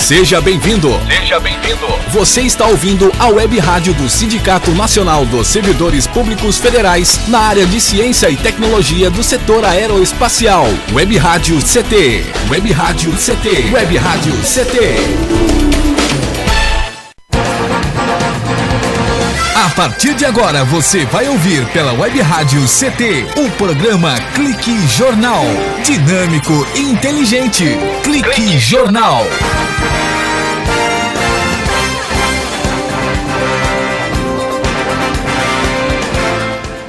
Seja bem-vindo. Seja bem-vindo. Você está ouvindo a Web Rádio do Sindicato Nacional dos Servidores Públicos Federais na área de Ciência e Tecnologia do setor aeroespacial. Web Rádio CT. Web Rádio CT. Web Rádio CT. A partir de agora você vai ouvir pela Web Rádio CT o programa Clique Jornal. Dinâmico e inteligente. Clique Jornal.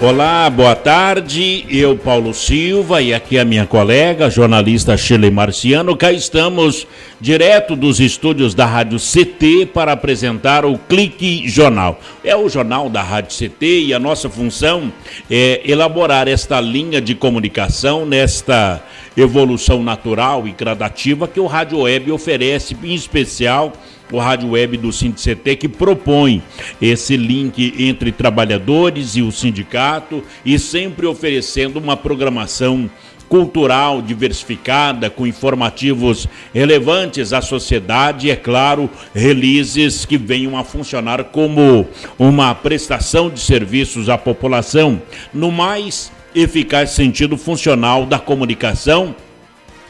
Olá, boa tarde, eu Paulo Silva e aqui a minha colega, jornalista Shirley Marciano, cá estamos direto dos estúdios da Rádio CT para apresentar o Clique Jornal. É o jornal da Rádio CT e a nossa função é elaborar esta linha de comunicação nesta evolução natural e gradativa que o Rádio Web oferece, em especial o Rádio Web do SINDCT, que propõe esse link entre trabalhadores e o sindicato e sempre oferecendo uma programação cultural diversificada, com informativos relevantes à sociedade e, é claro, releases que venham a funcionar como uma prestação de serviços à população, no mais eficaz sentido funcional da comunicação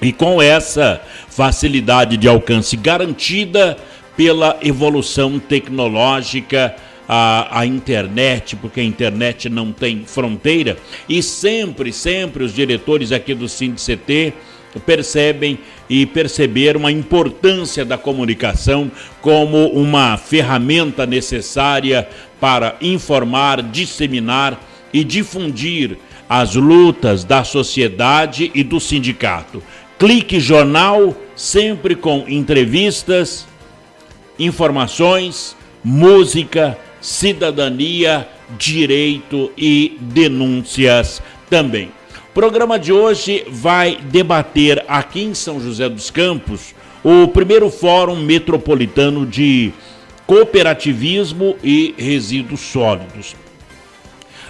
e com essa facilidade de alcance garantida pela evolução tecnológica, a internet, porque a internet não tem fronteira, e sempre os diretores aqui do SINDCT percebem e perceberam a importância da comunicação como uma ferramenta necessária para informar, disseminar e difundir as lutas da sociedade e do sindicato. Clique Jornal, sempre com entrevistas, informações, música, cidadania, direito e denúncias também. O programa de hoje vai debater aqui em São José dos Campos o primeiro Fórum Metropolitano de Cooperativismo e Resíduos Sólidos.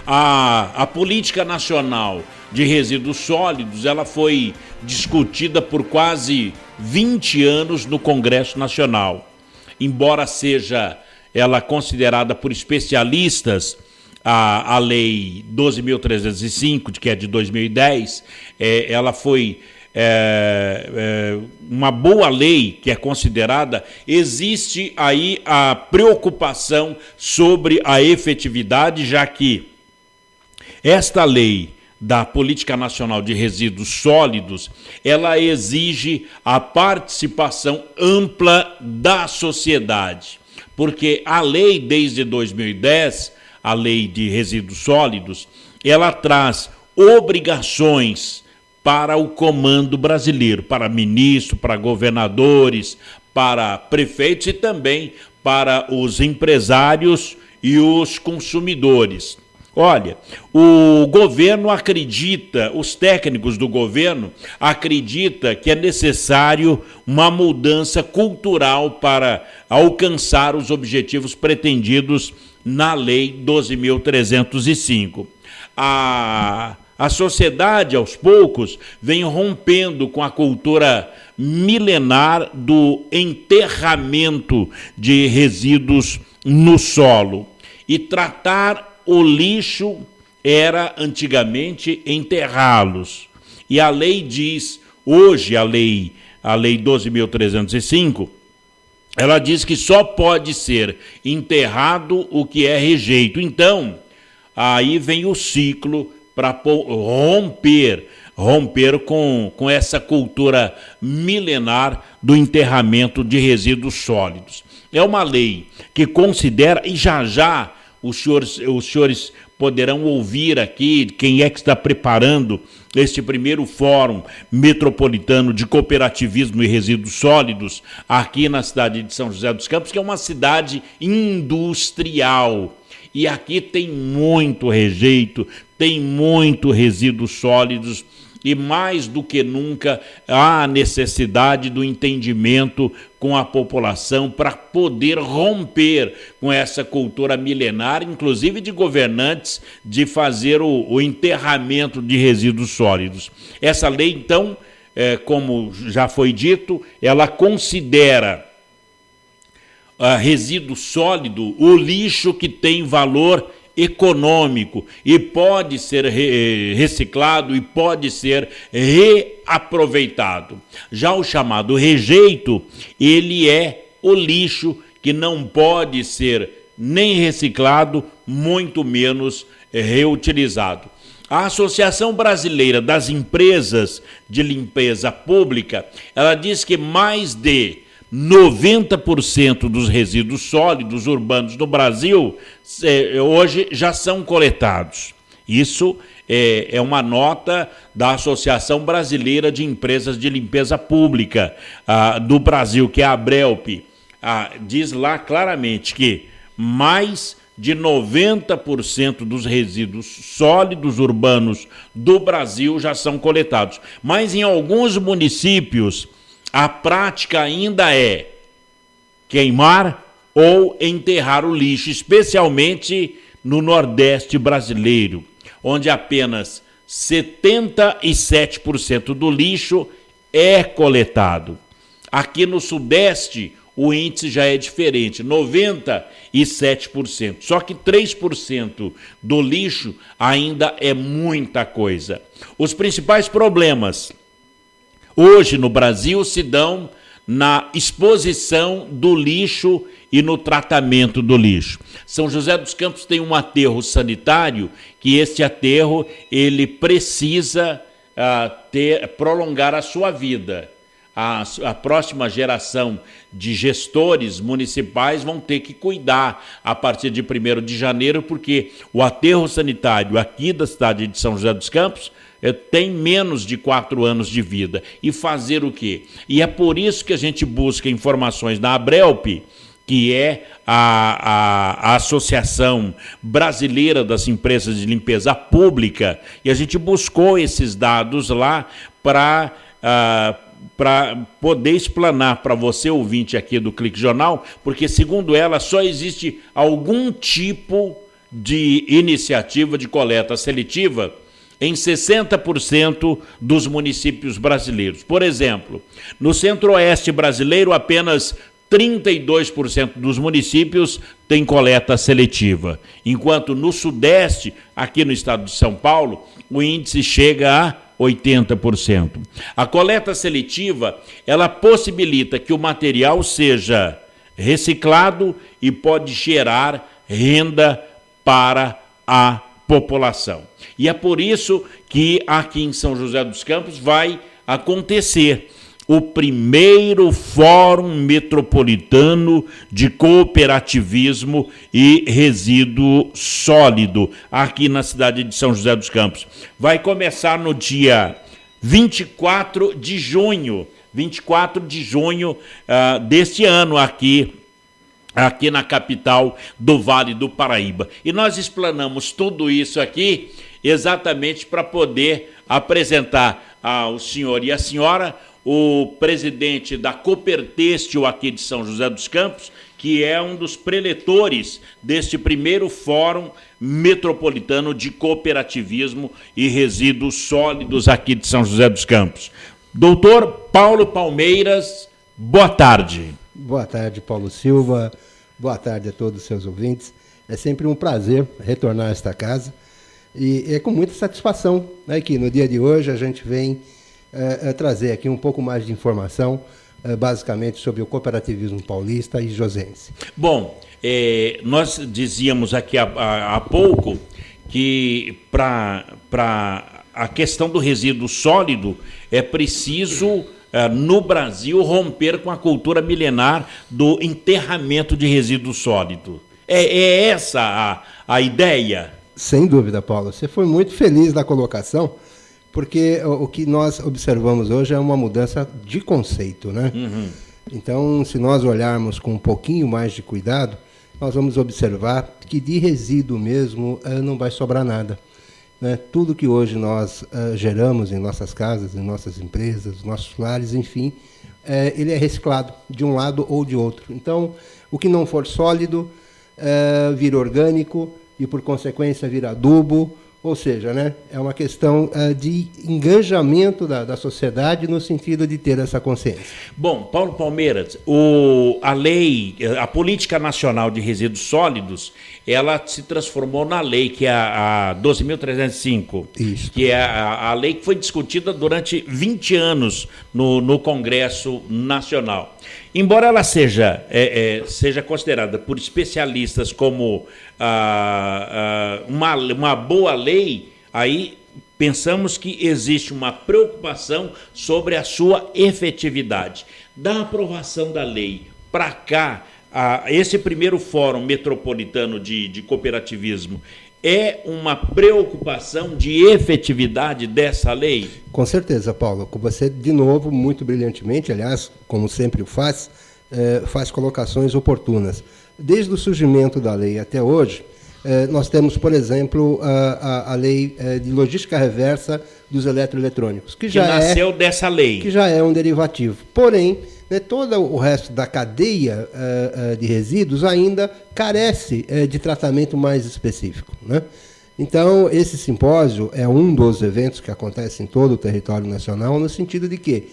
A política nacional de resíduos sólidos, ela foi discutida por quase 20 anos no Congresso Nacional. Embora seja ela considerada por especialistas a Lei 12.305, que é de 2010, ela foi uma boa lei que é considerada. Existe aí a preocupação sobre a efetividade, já que esta lei da Política Nacional de Resíduos Sólidos, ela exige a participação ampla da sociedade, porque a lei desde 2010, a Lei de Resíduos Sólidos, ela traz obrigações para o comando brasileiro, para ministros, para governadores, para prefeitos e também para os empresários e os consumidores. Olha, o governo acredita, os técnicos do governo acreditam que é necessário uma mudança cultural para alcançar os objetivos pretendidos na Lei 12.305. A sociedade, aos poucos, vem rompendo com a cultura milenar do enterramento de resíduos no solo e tratar o lixo era antigamente enterrá-los. E a lei diz, hoje a lei 12.305, ela diz que só pode ser enterrado o que é rejeito. Então, aí vem o ciclo para romper com essa cultura milenar do enterramento de resíduos sólidos. É uma lei que considera, e já os senhores poderão ouvir aqui quem é que está preparando este primeiro Fórum Metropolitano de Cooperativismo e Resíduos Sólidos aqui na cidade de São José dos Campos, que é uma cidade industrial. E aqui tem muito rejeito, tem muito resíduos sólidos e mais do que nunca há a necessidade do entendimento com a população para poder romper com essa cultura milenar, inclusive de governantes, de fazer o enterramento de resíduos sólidos. Essa lei, então, como já foi dito, ela considera resíduo sólido o lixo que tem valor econômico e pode ser reciclado e pode ser reaproveitado. Já o chamado rejeito, ele é o lixo que não pode ser nem reciclado, muito menos reutilizado. A Associação Brasileira das Empresas de Limpeza Pública, ela diz que mais de 90% dos resíduos sólidos urbanos no Brasil hoje já são coletados. Isso é uma nota da Associação Brasileira de Empresas de Limpeza Pública do Brasil, que é a ABRELP. Diz lá claramente que mais de 90% dos resíduos sólidos urbanos do Brasil já são coletados. Mas em alguns municípios a prática ainda é queimar ou enterrar o lixo, especialmente no Nordeste brasileiro, onde apenas 77% do lixo é coletado. Aqui no Sudeste, o índice já é diferente, 97%. Só que 3% do lixo ainda é muita coisa. Os principais problemas hoje no Brasil se dão na exposição do lixo e no tratamento do lixo. São José dos Campos tem um aterro sanitário, que esse aterro ele precisa prolongar a sua vida. A próxima geração de gestores municipais vão ter que cuidar a partir de 1º de janeiro, porque o aterro sanitário aqui da cidade de São José dos Campos tem menos de 4 anos de vida. E fazer o quê? E é por isso que a gente busca informações na ABRELP, que é a Associação Brasileira das Empresas de Limpeza Pública, e a gente buscou esses dados lá para poder explanar para você, ouvinte aqui do Clique Jornal, porque, segundo ela, só existe algum tipo de iniciativa de coleta seletiva em 60% dos municípios brasileiros. Por exemplo, no Centro-Oeste brasileiro, apenas 32% dos municípios têm coleta seletiva, enquanto no Sudeste, aqui no estado de São Paulo, o índice chega a 80%. A coleta seletiva, ela possibilita que o material seja reciclado e pode gerar renda para a população. E é por isso que aqui em São José dos Campos vai acontecer o primeiro Fórum Metropolitano de Cooperativismo e Resíduo Sólido, aqui na cidade de São José dos Campos. Vai começar no dia 24 de junho deste ano, aqui na capital do Vale do Paraíba. E nós explanamos tudo isso aqui exatamente para poder apresentar ao senhor e à senhora o presidente da Coopertêxtil aqui de São José dos Campos, que é um dos preletores deste primeiro Fórum Metropolitano de Cooperativismo e Resíduos Sólidos aqui de São José dos Campos. Doutor Paulo Palmeiras, boa tarde. Boa tarde, Paulo Silva. Boa tarde a todos os seus ouvintes. É sempre um prazer retornar a esta casa e é com muita satisfação, né, que no dia de hoje a gente vem trazer aqui um pouco mais de informação, basicamente sobre o cooperativismo paulista e josense. Bom, nós dizíamos aqui há pouco que para a questão do resíduo sólido é preciso, no Brasil, romper com a cultura milenar do enterramento de resíduo sólido. É essa a ideia? Sem dúvida, Paulo. Você foi muito feliz na colocação, porque o que nós observamos hoje é uma mudança de conceito, né? Uhum. Então, se nós olharmos com um pouquinho mais de cuidado, nós vamos observar que de resíduo mesmo não vai sobrar nada, né? Tudo que hoje nós geramos em nossas casas, em nossas empresas, nossos lares, enfim, ele é reciclado de um lado ou de outro. Então, o que não for sólido vira orgânico e, por consequência, vira adubo, Ou seja, né, é uma questão de engajamento da sociedade no sentido de ter essa consciência. Bom, Paulo Palmeiras, a Política Nacional de Resíduos Sólidos, ela se transformou na lei, que é a 12.305, Isso. que é a lei que foi discutida durante 20 anos no Congresso Nacional. Embora ela seja considerada por especialistas como uma boa lei, aí pensamos que existe uma preocupação sobre a sua efetividade. Da aprovação da lei para cá, esse primeiro Fórum Metropolitano de Cooperativismo é uma preocupação de efetividade dessa lei? Com certeza, Paulo. Você, de novo, muito brilhantemente, aliás, como sempre o faz colocações oportunas. Desde o surgimento da lei até hoje, nós temos, por exemplo, a lei de logística reversa dos eletroeletrônicos, que já nasceu dessa lei. Que já é um derivativo. Porém, todo o resto da cadeia de resíduos ainda carece de tratamento mais específico, né? Então, esse simpósio é um dos eventos que acontece em todo o território nacional, no sentido de que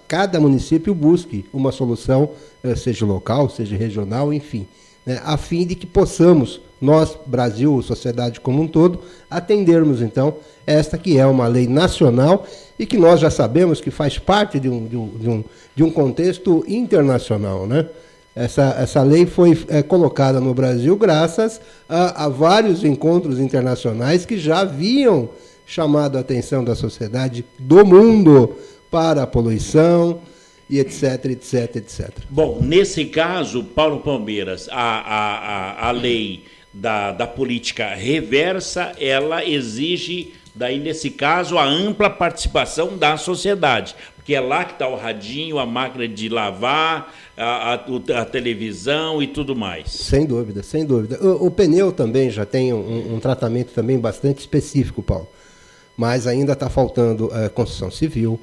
cada município busque uma solução, seja local, seja regional, enfim, né, a fim de que possamos, nós, Brasil, sociedade como um todo, atendermos, então, esta que é uma lei nacional e que nós já sabemos que faz parte de um contexto internacional, né? Essa lei foi colocada no Brasil graças a vários encontros internacionais que já haviam chamado a atenção da sociedade do mundo para a poluição e etc, etc, etc. Bom, nesse caso, Paulo Palmeiras, a lei da política reversa, ela exige, daí nesse caso, a ampla participação da sociedade, porque é lá que está o radinho, a máquina de lavar, a televisão e tudo mais. Sem dúvida, sem dúvida. O pneu também já tem um tratamento também bastante específico, Paulo, mas ainda está faltando construção civil,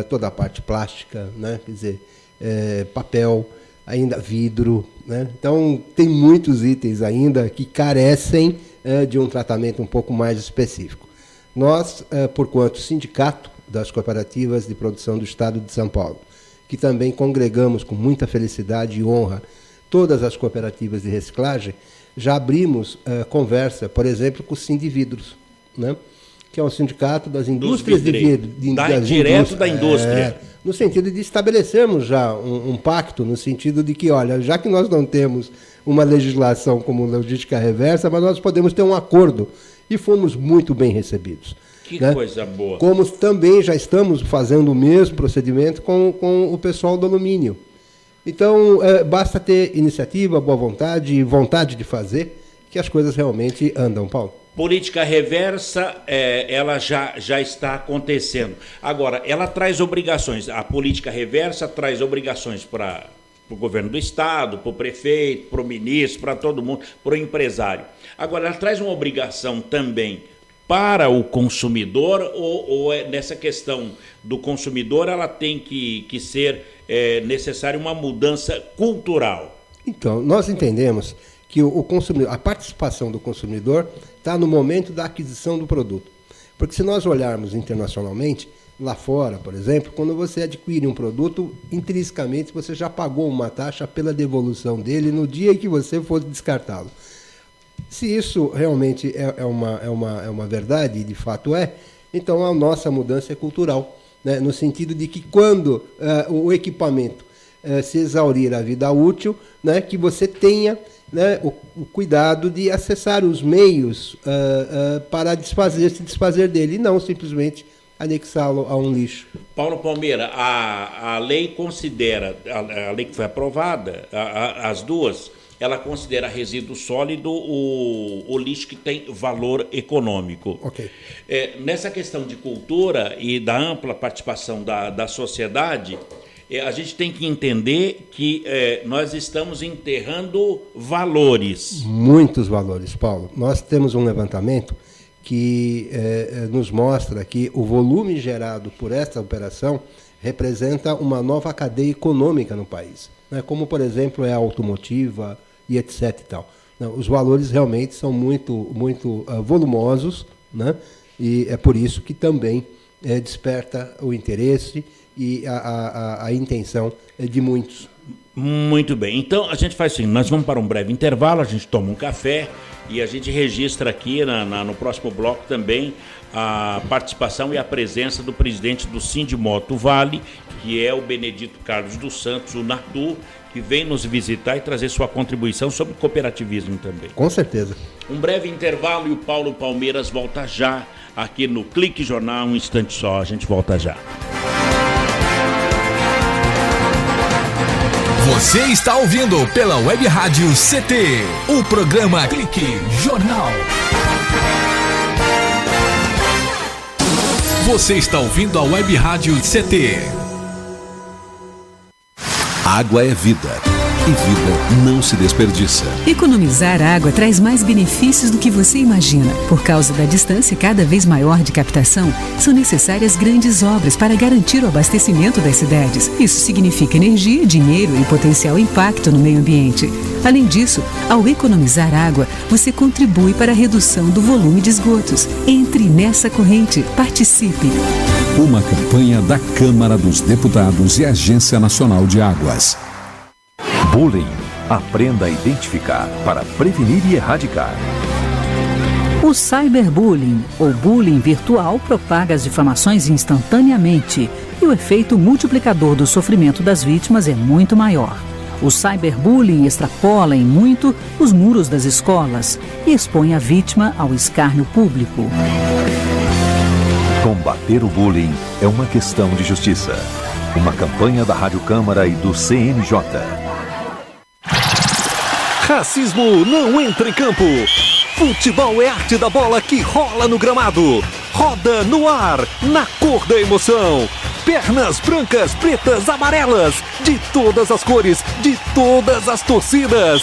toda a parte plástica, né? Quer dizer, papel, ainda vidro, né? Então tem muitos itens ainda que carecem de um tratamento um pouco mais específico. Nós, por quanto sindicato das cooperativas de produção do Estado de São Paulo, que também congregamos com muita felicidade e honra todas as cooperativas de reciclagem, já abrimos conversa, por exemplo, com o Sindividros, né? Que é um sindicato das indústrias de vidro. Direto da indústria. No sentido de estabelecermos já um pacto, no sentido de que, olha, já que nós não temos uma legislação como logística reversa, mas nós podemos ter um acordo. E fomos muito bem recebidos. Que né? Coisa boa. Como também já estamos fazendo o mesmo procedimento com o pessoal do alumínio. Então, basta ter iniciativa, boa vontade e vontade de fazer, que as coisas realmente andam, Paulo. Política reversa, ela já está acontecendo. Agora, ela traz obrigações. A política reversa traz obrigações para o governo do Estado, para o prefeito, para o ministro, para todo mundo, para o empresário. Agora, ela traz uma obrigação também para o consumidor, ou nessa questão do consumidor, ela tem que ser necessária uma mudança cultural? Então, nós entendemos que a participação do consumidor está no momento da aquisição do produto. Porque se nós olharmos internacionalmente, lá fora, por exemplo, quando você adquire um produto, intrinsecamente você já pagou uma taxa pela devolução dele no dia em que você for descartá-lo. Se isso realmente é uma verdade, e de fato então a nossa mudança é cultural, né? No sentido de que quando o equipamento se exaurir a vida útil, né, que você tenha, né, o cuidado de acessar os meios para se desfazer dele, e não simplesmente anexá-lo a um lixo. Paulo Palmeira, a lei considera, a lei que foi aprovada, as duas, ela considera resíduo sólido o lixo que tem valor econômico. Okay. Nessa questão de cultura e da ampla participação da sociedade, a gente tem que entender que nós estamos enterrando valores. Muitos valores, Paulo. Nós temos um levantamento que nos mostra que o volume gerado por esta operação representa uma nova cadeia econômica no país, né? Como, por exemplo, a automotiva e etc. e tal. Não, os valores realmente são muito volumosos, né? E é por isso que também desperta o interesse e a intenção de muitos. Muito bem, então a gente faz assim, nós vamos para um breve intervalo, a gente toma um café e a gente registra aqui no próximo bloco também a participação e a presença do presidente do Sindimoto Vale, que é o Benedito Carlos dos Santos, o Natu, que vem nos visitar e trazer sua contribuição sobre cooperativismo também. Com certeza. Um breve intervalo e o Paulo Palmeiras volta já aqui no Clique Jornal, um instante só, a gente volta já. Você está ouvindo pela Web Rádio CT, o programa Clique Jornal. Você está ouvindo a Web Rádio CT. Água é vida. E vida não se desperdiça. Economizar água traz mais benefícios do que você imagina. Por causa da distância cada vez maior de captação, são necessárias grandes obras para garantir o abastecimento das cidades. Isso significa energia, dinheiro e potencial impacto no meio ambiente. Além disso, ao economizar água, você contribui para a redução do volume de esgotos. Entre nessa corrente. Participe. Uma campanha da Câmara dos Deputados e Agência Nacional de Águas. Bullying. Aprenda a identificar para prevenir e erradicar. O cyberbullying, ou bullying virtual, propaga as difamações instantaneamente e o efeito multiplicador do sofrimento das vítimas é muito maior. O cyberbullying extrapola em muito os muros das escolas e expõe a vítima ao escárnio público. Combater o bullying é uma questão de justiça. Uma campanha da Rádio Câmara e do CNJ. Racismo não entra em campo. Futebol é arte da bola que rola no gramado. Roda no ar, na cor da emoção. Pernas brancas, pretas, amarelas. De todas as cores, de todas as torcidas.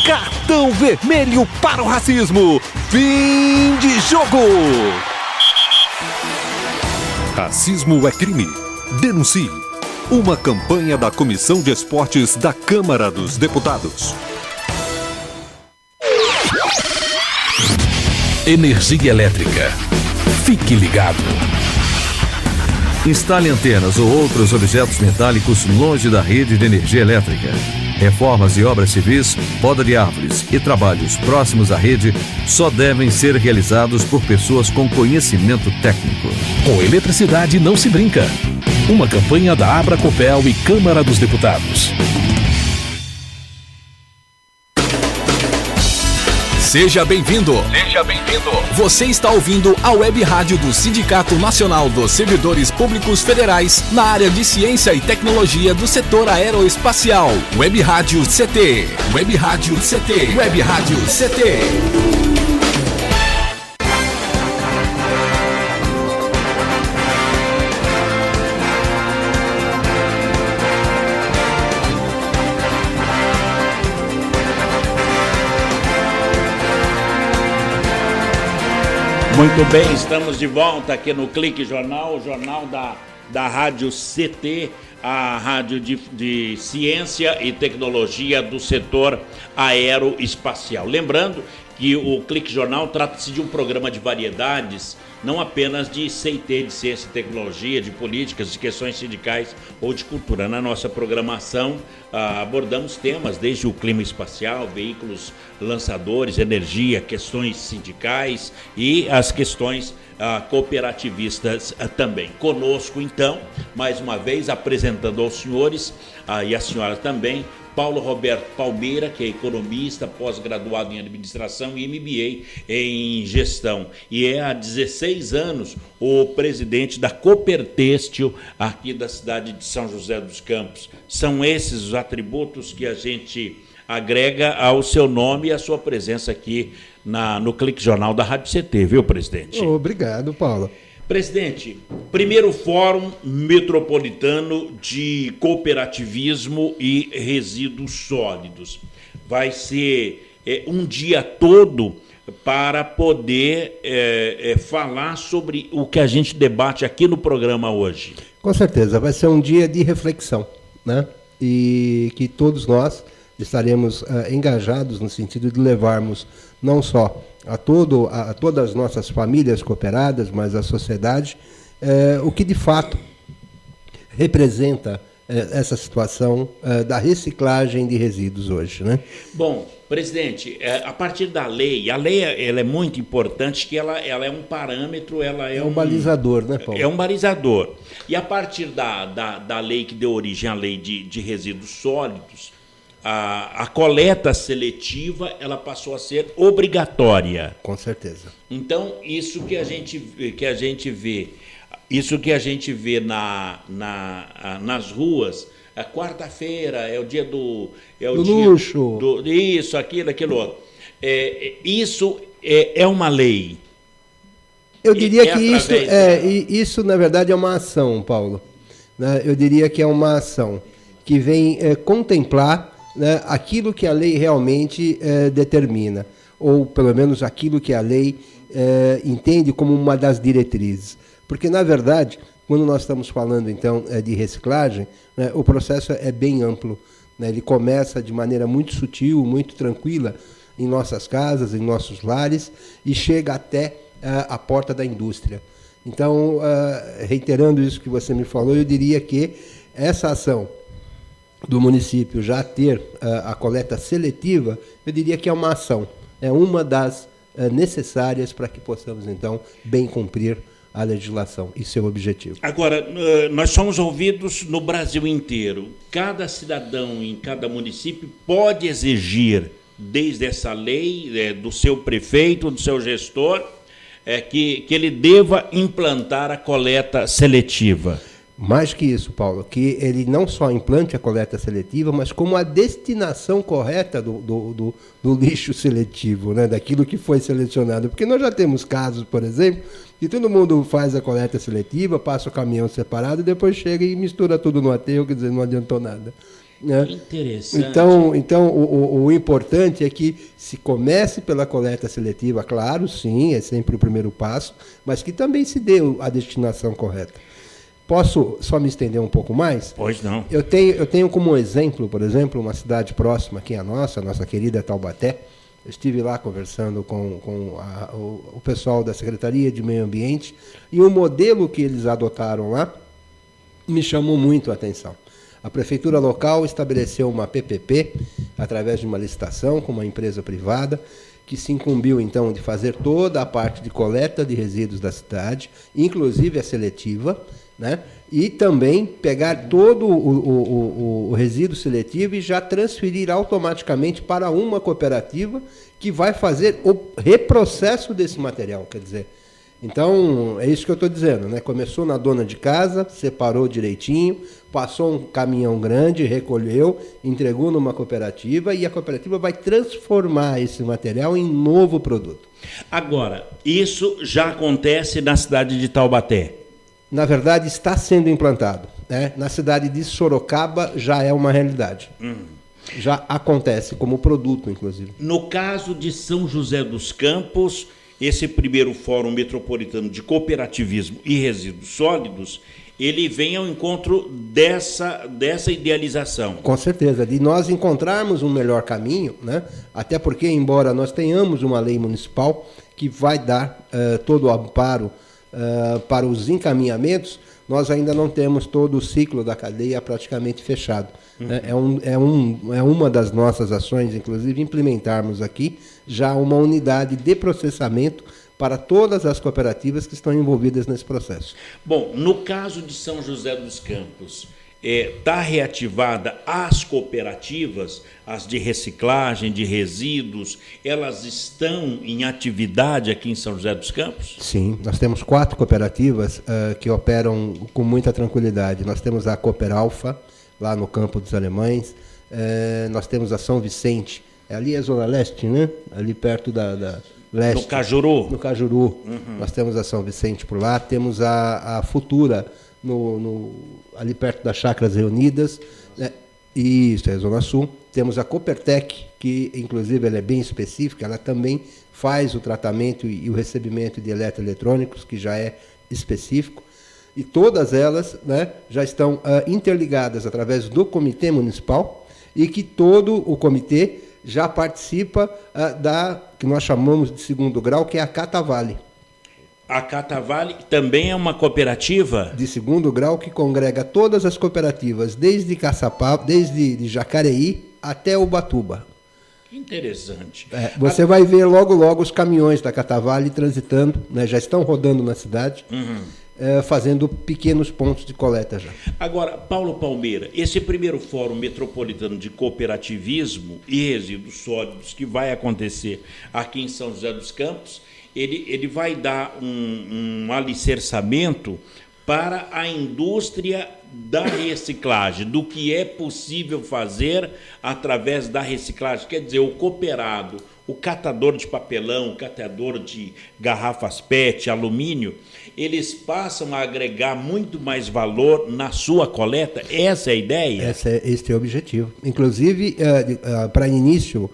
Cartão vermelho para o racismo. Fim de jogo. Racismo é crime. Denuncie. Uma campanha da Comissão de Esportes da Câmara dos Deputados. Energia elétrica. Fique ligado. Instale antenas ou outros objetos metálicos longe da rede de energia elétrica. Reformas e obras civis, poda de árvores e trabalhos próximos à rede só devem ser realizados por pessoas com conhecimento técnico. Com eletricidade não se brinca. Uma campanha da Abracopel e Câmara dos Deputados. Seja bem-vindo. Seja bem-vindo. Você está ouvindo a Web Rádio do Sindicato Nacional dos Servidores Públicos Federais na área de Ciência e Tecnologia do setor aeroespacial. Web Rádio CT. Web Rádio CT. Web Rádio CT. Muito bem, estamos de volta aqui no Clique Jornal, o jornal da Rádio CT, a rádio de ciência e tecnologia do setor aeroespacial. Lembrando que o Clique Jornal trata-se de um programa de variedades, não apenas de CIT, de ciência e tecnologia, de políticas, de questões sindicais ou de cultura. Na nossa programação, abordamos temas desde o clima espacial, veículos lançadores, energia, questões sindicais e as questões cooperativistas também. Conosco, então, mais uma vez, apresentando aos senhores e às senhoras também, Paulo Roberto Palmeira, que é economista, pós-graduado em administração e MBA em gestão. E é há 16 anos o presidente da Coopertêxtil aqui da cidade de São José dos Campos. São esses os atributos que a gente agrega ao seu nome e à sua presença aqui no Clique Jornal da Rádio CT, viu, presidente? Obrigado, Paulo. Presidente, primeiro Fórum Metropolitano de Cooperativismo e Resíduos Sólidos. Vai ser um dia todo para poder falar sobre o que a gente debate aqui no programa hoje. Com certeza, vai ser um dia de reflexão, né? E que todos nós estaremos engajados no sentido de levarmos não só a todas as nossas famílias cooperadas, mas a sociedade, o que de fato representa essa situação da reciclagem de resíduos hoje, né? Bom, presidente, a partir da lei, a lei ela é muito importante, que ela é um parâmetro, ela é um balizador, né, Paulo? É um balizador. E a partir da lei que deu origem à lei de resíduos sólidos, a coleta seletiva ela passou a ser obrigatória. Com certeza. Então, isso que a gente vê nas ruas, a quarta-feira é o dia do luxo. Isso, aquilo outro. Isso é uma lei. Eu diria que isso, na verdade, é uma ação, Paulo. Né? Eu diria que é uma ação que vem contemplar, né, aquilo que a lei realmente determina, ou pelo menos aquilo que a lei entende como uma das diretrizes. Porque, na verdade, quando nós estamos falando, então, de reciclagem, né, o processo é bem amplo. Né? Ele começa de maneira muito sutil, muito tranquila, em nossas casas, em nossos lares, e chega até a porta da indústria. Então, reiterando isso que você me falou, eu diria que essa ação do município já ter a coleta seletiva, eu diria que é uma ação, é uma das necessárias para que possamos, então, bem cumprir a legislação e seu objetivo. Agora, nós somos ouvidos no Brasil inteiro. Cada cidadão em cada município pode exigir, desde essa lei, do seu prefeito, do seu gestor, que ele deva implantar a coleta seletiva. Mais que isso, Paulo, que ele não só implante a coleta seletiva, mas como a destinação correta do lixo seletivo, né, daquilo que foi selecionado. Porque nós já temos casos, por exemplo, que todo mundo faz a coleta seletiva, passa o caminhão separado e depois chega e mistura tudo no aterro, quer dizer, não adiantou nada. Né? Interessante. Então o importante é que se comece pela coleta seletiva, claro, sim, é sempre o primeiro passo, mas que também se dê a destinação correta. Posso só me estender um pouco mais? Pois não. Eu tenho como exemplo, por exemplo, uma cidade próxima aqui a nossa querida Taubaté. Eu estive lá conversando com o pessoal da Secretaria de Meio Ambiente e o modelo que eles adotaram lá me chamou muito a atenção. A prefeitura local estabeleceu uma PPP, através de uma licitação com uma empresa privada, que se incumbiu, então, de fazer toda a parte de coleta de resíduos da cidade, inclusive a seletiva, né? E também pegar todo o resíduo seletivo e já transferir automaticamente para uma cooperativa que vai fazer o reprocesso desse material, quer dizer. Então, é isso que eu estou dizendo, né? Começou na dona de casa, separou direitinho, passou um caminhão grande, recolheu, entregou numa cooperativa e a cooperativa vai transformar esse material em novo produto. Agora, isso já acontece na cidade de Taubaté? Na verdade, está sendo implantado. Né? Na cidade de Sorocaba já é uma realidade. Já acontece como produto, inclusive. No caso de São José dos Campos, esse primeiro Fórum Metropolitano de Cooperativismo e Resíduos Sólidos, ele vem ao encontro dessa idealização. Com certeza, de nós encontrarmos um melhor caminho, né? Até porque, embora nós tenhamos uma lei municipal que vai dar todo o amparo para os encaminhamentos, nós ainda não temos todo o ciclo da cadeia praticamente fechado. É uma das nossas ações, inclusive, implementarmos aqui já uma unidade de processamento para todas as cooperativas que estão envolvidas nesse processo. Bom, no caso de São José dos Campos, está reativada as cooperativas, as de reciclagem de resíduos, elas estão em atividade aqui em São José dos Campos? Sim, nós temos 4 cooperativas que operam com muita tranquilidade. Nós temos a Cooperalfa, lá no Campo dos Alemães, nós temos a São Vicente, ali é a Zona Leste, né? Ali perto da Leste. No Cajuru? No Cajuru. Nós temos a São Vicente por lá, temos a Futura, ali perto das Chácaras Reunidas, né? Isso, é a Zona Sul. Temos a Coopertec, que inclusive ela é bem específica, ela também faz o tratamento e o recebimento de eletroeletrônicos, que já é específico. E todas elas, né, já estão interligadas através do Comitê Municipal e que todo o comitê já participa da que nós chamamos de segundo grau, que é a Catavale. A Catavale também é uma cooperativa? De segundo grau, que congrega todas as cooperativas, desde Caçapava, desde Jacareí até Ubatuba. Que interessante. Você vai ver logo os caminhões da Catavale transitando, né, já estão rodando na cidade, fazendo pequenos pontos de coleta já. Agora, Paulo Palmeira, esse primeiro Fórum Metropolitano de Cooperativismo e Resíduos Sólidos que vai acontecer aqui em São José dos Campos, ele vai dar um alicerçamento para a indústria da reciclagem, do que é possível fazer através da reciclagem. Quer dizer, o cooperado, o catador de papelão, o catador de garrafas PET, alumínio, eles passam a agregar muito mais valor na sua coleta? Essa é a ideia? Este é o objetivo. Inclusive, para início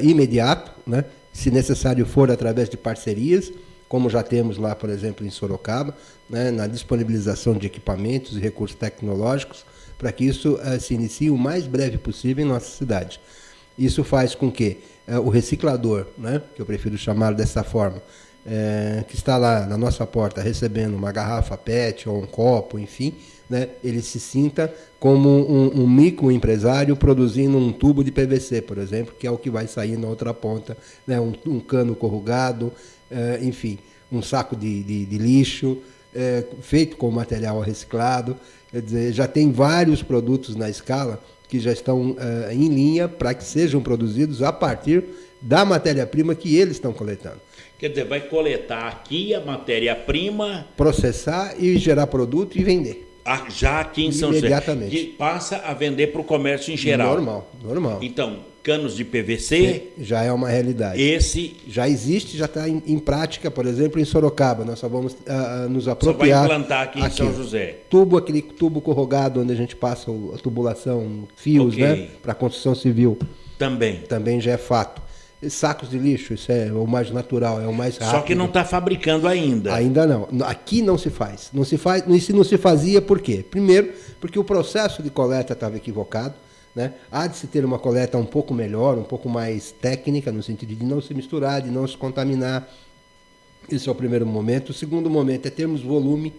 imediato, né, se necessário for através de parcerias, como já temos lá, por exemplo, em Sorocaba, né, na disponibilização de equipamentos e recursos tecnológicos, para que isso se inicie o mais breve possível em nossa cidade. Isso faz com que o reciclador, né, que eu prefiro chamar dessa forma, que está lá na nossa porta recebendo uma garrafa PET ou um copo, enfim, né, ele se sinta como um microempresário produzindo um tubo de PVC, por exemplo, que é o que vai sair na outra ponta, né, um cano corrugado, enfim, um saco de lixo feito com material reciclado. Quer dizer, já tem vários produtos na escala que já estão em linha para que sejam produzidos a partir da matéria-prima que eles estão coletando. Quer dizer, vai coletar aqui a matéria-prima, processar e gerar produto e vender. Já aqui em São José. Imediatamente. Que passa a vender para o comércio em geral. Normal. Então, canos de PVC... Já é uma realidade. Esse... Já existe, já está em prática, por exemplo, em Sorocaba. Nós só vamos nos apropriar... Só vai implantar aqui em São José. Aquele tubo corrugado onde a gente passa a tubulação, fios, né, para a construção civil. Também já é fato. Sacos de lixo, isso é o mais natural, é o mais rápido. Só que não está fabricando ainda. Ainda não. Aqui não se faz. Não se fazia por quê? Primeiro, porque o processo de coleta estava equivocado, né? Há de se ter uma coleta um pouco melhor, um pouco mais técnica, no sentido de não se misturar, de não se contaminar. Esse é o primeiro momento. O segundo momento é termos volume,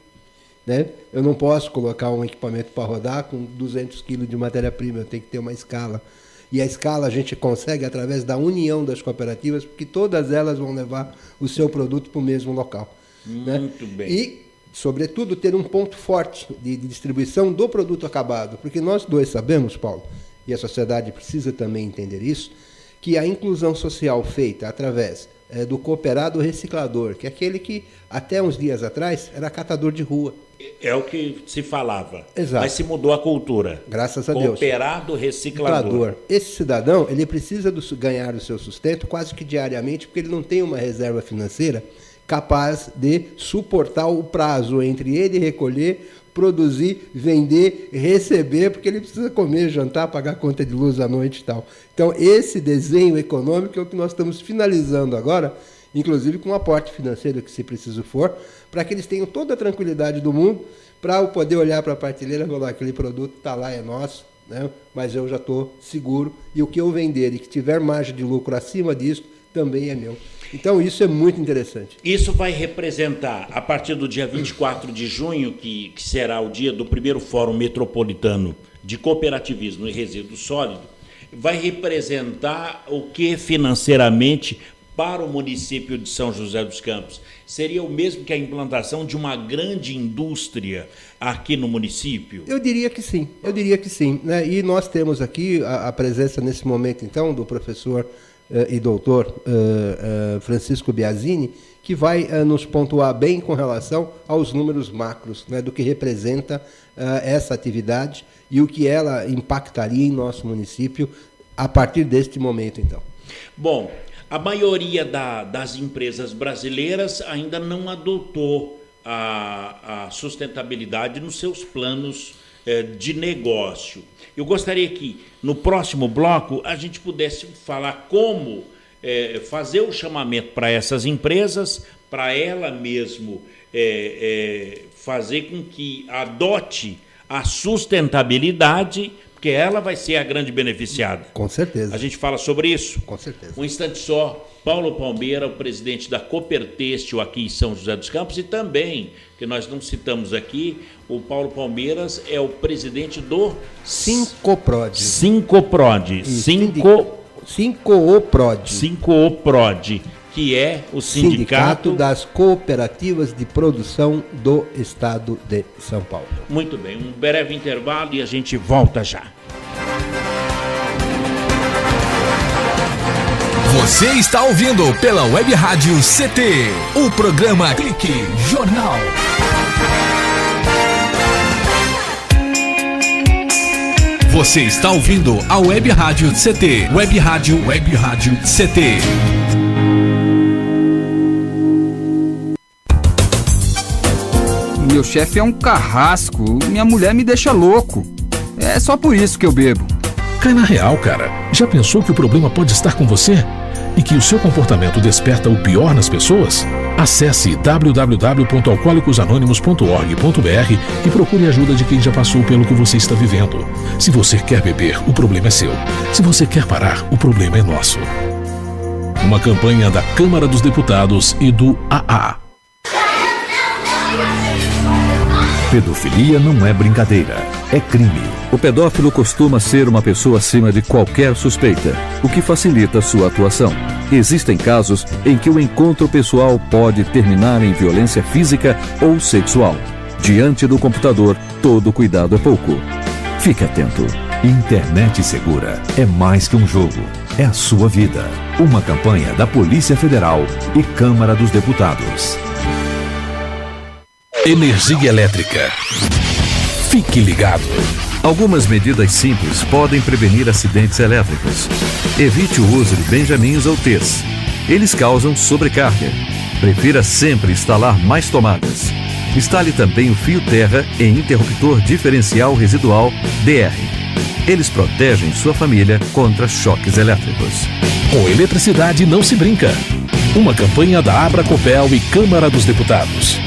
né? Eu não posso colocar um equipamento para rodar com 200 kg de matéria-prima, eu tenho que ter uma escala. E a escala a gente consegue através da união das cooperativas, porque todas elas vão levar o seu produto para o mesmo local. Muito bem. E, sobretudo, ter um ponto forte de distribuição do produto acabado. Porque nós dois sabemos, Paulo, e a sociedade precisa também entender isso, que a inclusão social feita através do cooperado reciclador, que é aquele que, até uns dias atrás, era catador de rua. É o que se falava. Exato. Mas se mudou a cultura. Graças a Deus. Cooperado reciclador. Esse cidadão, ele precisa ganhar o seu sustento quase que diariamente, porque ele não tem uma reserva financeira capaz de suportar o prazo entre ele recolher, produzir, vender, receber, porque ele precisa comer, jantar, pagar conta de luz à noite e tal. Então, esse desenho econômico é o que nós estamos finalizando agora, inclusive com um aporte financeiro que, se preciso for, para que eles tenham toda a tranquilidade do mundo, para eu poder olhar para a prateleira e falar, aquele produto está lá, é nosso, né? Mas eu já estou seguro, e o que eu vender e que tiver margem de lucro acima disso, também é meu. Então isso é muito interessante. Isso vai representar, a partir do dia 24 de junho, que será o dia do primeiro Fórum Metropolitano de Cooperativismo e Resíduos Sólidos, vai representar o que financeiramente para o município de São José dos Campos? Seria o mesmo que a implantação de uma grande indústria aqui no município? Eu diria que sim, né? E nós temos aqui a presença nesse momento, então, do professor e doutor Francisco Biasini, que vai nos pontuar bem com relação aos números macros, né, do que representa essa atividade e o que ela impactaria em nosso município a partir deste momento, então. Bom, a maioria das empresas brasileiras ainda não adotou a sustentabilidade nos seus planos de negócio. Eu gostaria que, no próximo bloco, a gente pudesse falar como fazer o chamamento para essas empresas, para ela mesmo fazer com que adote a sustentabilidade, porque ela vai ser a grande beneficiada. Com certeza. A gente fala sobre isso? Com certeza. Um instante só, Paulo Palmeira, o presidente da Coopertêxtil aqui em São José dos Campos, e também, que nós não citamos aqui, o Paulo Palmeiras é o presidente do Sincoprod. Sincoprod. Sincoprod, que é o Sindicato das Cooperativas de Produção do Estado de São Paulo. Muito bem, um breve intervalo e a gente volta já. Você está ouvindo pela Web Rádio CT, o programa Clique Jornal. Você está ouvindo a Web Rádio CT, Web Rádio CT. Meu chefe é um carrasco, minha mulher me deixa louco. É só por isso que eu bebo. Cai na real, cara. Já pensou que o problema pode estar com você? E que o seu comportamento desperta o pior nas pessoas? Acesse www.alcoolicosanonimos.org.br e procure ajuda de quem já passou pelo que você está vivendo. Se você quer beber, o problema é seu. Se você quer parar, o problema é nosso. Uma campanha da Câmara dos Deputados e do AA. Pedofilia não é brincadeira, é crime. O pedófilo costuma ser uma pessoa acima de qualquer suspeita, o que facilita sua atuação. Existem casos em que o encontro pessoal pode terminar em violência física ou sexual. Diante do computador, todo cuidado é pouco. Fique atento. Internet segura é mais que um jogo, é a sua vida. Uma campanha da Polícia Federal e Câmara dos Deputados. Energia elétrica. Fique ligado. Algumas medidas simples podem prevenir acidentes elétricos. Evite o uso de benjamins ou T's. Eles causam sobrecarga. Prefira sempre instalar mais tomadas. Instale também o fio terra em interruptor diferencial residual DR. Eles protegem sua família contra choques elétricos. Com eletricidade não se brinca. Uma campanha da Abracopel e Câmara dos Deputados.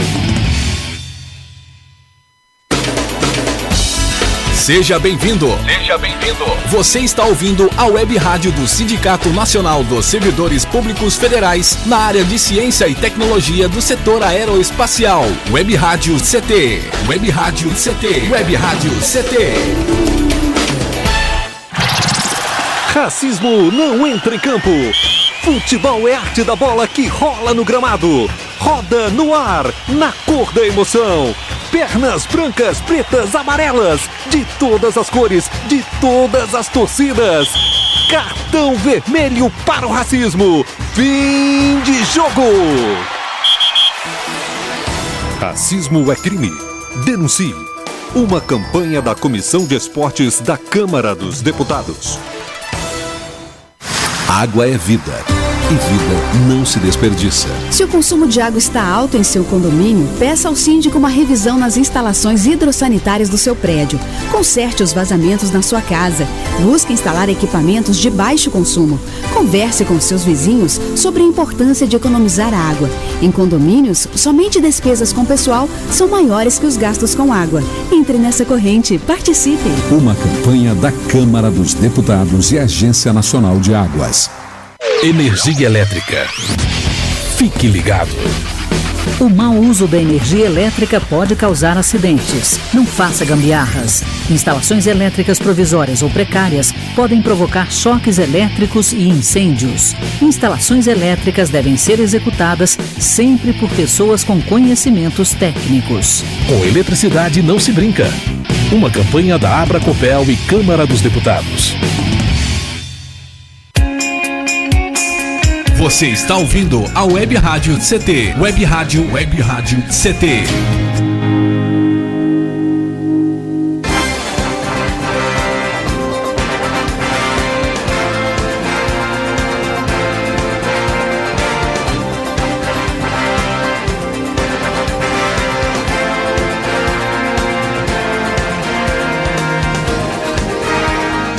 Seja bem-vindo. Seja bem-vindo. Você está ouvindo a Web Rádio do Sindicato Nacional dos Servidores Públicos Federais na área de Ciência e Tecnologia do setor aeroespacial. Web Rádio CT. Web Rádio CT. Web Rádio CT. Racismo não entra em campo. Futebol é arte da bola que rola no gramado. Roda no ar, na cor da emoção. Pernas brancas, pretas, amarelas, de todas as cores, de todas as torcidas. Cartão vermelho para o racismo. Fim de jogo. Racismo é crime. Denuncie. Uma campanha da Comissão de Esportes da Câmara dos Deputados. Água é vida. E vida não se desperdiça. Se o consumo de água está alto em seu condomínio, peça ao síndico uma revisão nas instalações hidrossanitárias do seu prédio. Conserte os vazamentos na sua casa. Busque instalar equipamentos de baixo consumo. Converse com seus vizinhos sobre a importância de economizar água. Em condomínios, somente despesas com pessoal são maiores que os gastos com água. Entre nessa corrente, participe. Uma campanha da Câmara dos Deputados e Agência Nacional de Águas. Energia elétrica. Fique ligado. O mau uso da energia elétrica pode causar acidentes. Não faça gambiarras. Instalações elétricas provisórias ou precárias podem provocar choques elétricos e incêndios. Instalações elétricas devem ser executadas sempre por pessoas com conhecimentos técnicos. Com eletricidade não se brinca. Uma campanha da Abracopel e Câmara dos Deputados. Você está ouvindo a Web Rádio CT. Web Rádio CT.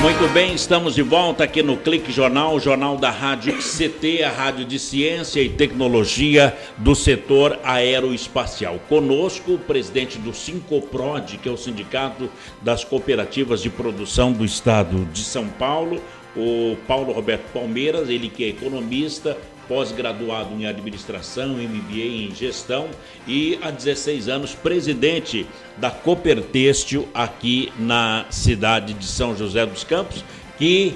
Muito bem, estamos de volta aqui no Clique Jornal, o jornal da Rádio CT, a rádio de ciência e tecnologia do setor aeroespacial. Conosco, o presidente do Sincoprod, que é o Sindicato das Cooperativas de Produção do Estado de São Paulo, o Paulo Roberto Palmeiras, ele que é economista, pós-graduado em administração, MBA em gestão e há 16 anos presidente da Coopertêxtil aqui na cidade de São José dos Campos, que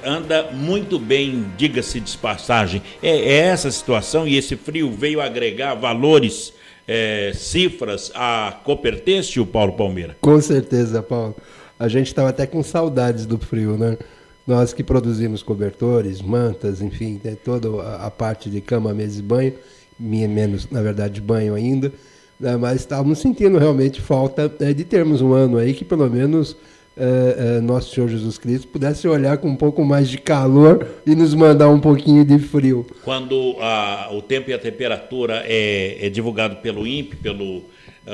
anda muito bem, diga-se de passagem. É essa situação e esse frio veio agregar valores, cifras à Coopertêxtil, Paulo Palmeira? Com certeza, Paulo. A gente estava até com saudades do frio, né? Nós que produzimos cobertores, mantas, enfim, toda a parte de cama, mesa e banho, menos, na verdade, banho ainda, né? Mas estávamos sentindo realmente falta de termos um ano aí que pelo menos nosso Senhor Jesus Cristo pudesse olhar com um pouco mais de calor e nos mandar um pouquinho de frio. Quando o tempo e a temperatura é divulgado pelo INPE, pelo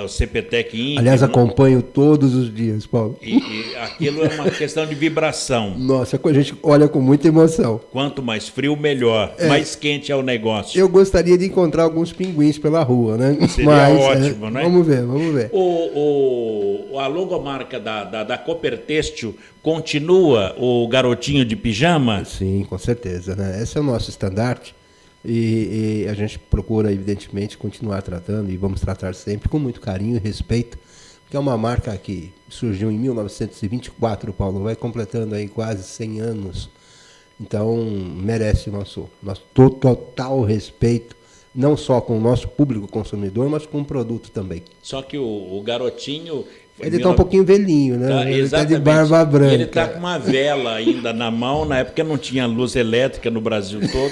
CPTEC INPE... Aliás, acompanho todos os dias, Paulo. E aquilo é uma questão de vibração. Nossa, a gente olha com muita emoção. Quanto mais frio, melhor. Mais quente é o negócio. Eu gostaria de encontrar alguns pinguins pela rua, né? Seria ótimo, né? Vamos ver. A logomarca da Coopertêxtil continua o garotinho de pijama? Sim, com certeza, né? Esse é o nosso estandarte. E a gente procura, evidentemente, continuar tratando, e vamos tratar sempre com muito carinho e respeito, porque é uma marca que surgiu em 1924, Paulo, vai completando aí quase 100 anos. Então, merece nosso total respeito, não só com o nosso público consumidor, mas com o produto também. Só que o garotinho... Ele está um pouquinho velhinho, né? Tá, ele está de barba branca. E ele está com uma vela ainda na mão, na época não tinha luz elétrica no Brasil todo.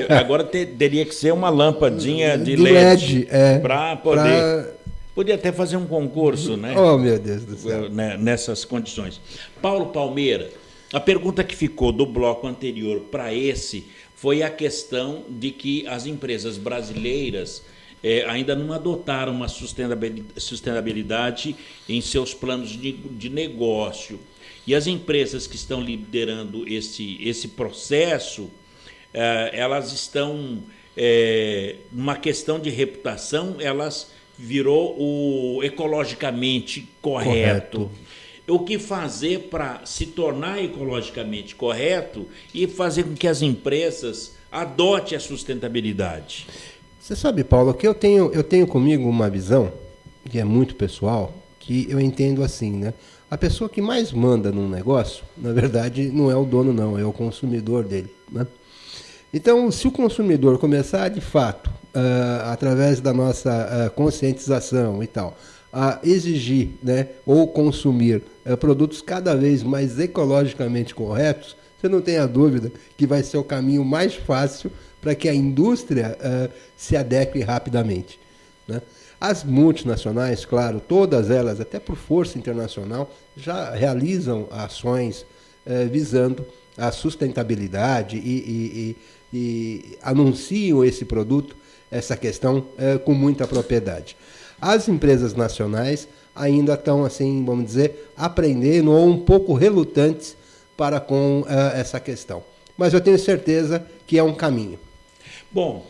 Agora teria que ser uma lampadinha de LED para poder... Podia até fazer um concurso, né? Oh, meu Deus do céu. Nessas condições. Paulo Palmeira, a pergunta que ficou do bloco anterior para esse foi a questão de que as empresas brasileiras ainda não adotaram uma sustentabilidade em seus planos de negócio. E as empresas que estão liderando esse processo, elas estão, numa questão de reputação, elas virou o ecologicamente correto. O que fazer para se tornar ecologicamente correto e fazer com que as empresas adotem a sustentabilidade? Você sabe, Paulo, que eu tenho comigo uma visão, que é muito pessoal, que eu entendo assim, né? A pessoa que mais manda num negócio, na verdade, não é o dono, não, é o consumidor dele, né? Então, se o consumidor começar, de fato, através da nossa conscientização e tal, a exigir, né, ou consumir produtos cada vez mais ecologicamente corretos, você não tenha dúvida que vai ser o caminho mais fácil para que a indústria se adeque rapidamente, né? As multinacionais, claro, todas elas, até por força internacional, já realizam ações visando a sustentabilidade e anunciam esse produto, essa questão, com muita propriedade. As empresas nacionais ainda estão, assim, vamos dizer, aprendendo ou um pouco relutantes para com essa questão. Mas eu tenho certeza que é um caminho. Bom,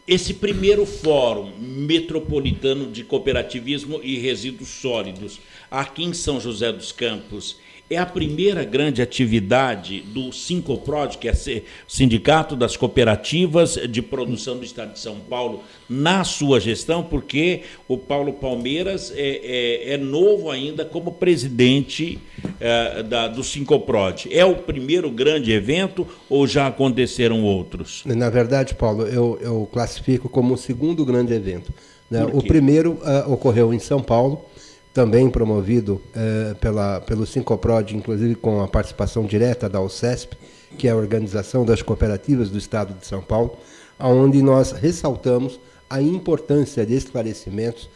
esse primeiro fórum metropolitano de cooperativismo e resíduos sólidos aqui em São José dos Campos é a primeira grande atividade do Sincoprod, que é o Sindicato das Cooperativas de Produção do Estado de São Paulo, na sua gestão, porque o Paulo Palmeiras é novo ainda como presidente do Sincoprod. É o primeiro grande evento ou já aconteceram outros? Na verdade, Paulo, eu classifico como o segundo grande evento, né? O primeiro ocorreu em São Paulo, também promovido pelo Sincoprod, inclusive com a participação direta da OCESP, que é a Organização das Cooperativas do Estado de São Paulo, onde nós ressaltamos a importância de esclarecimentos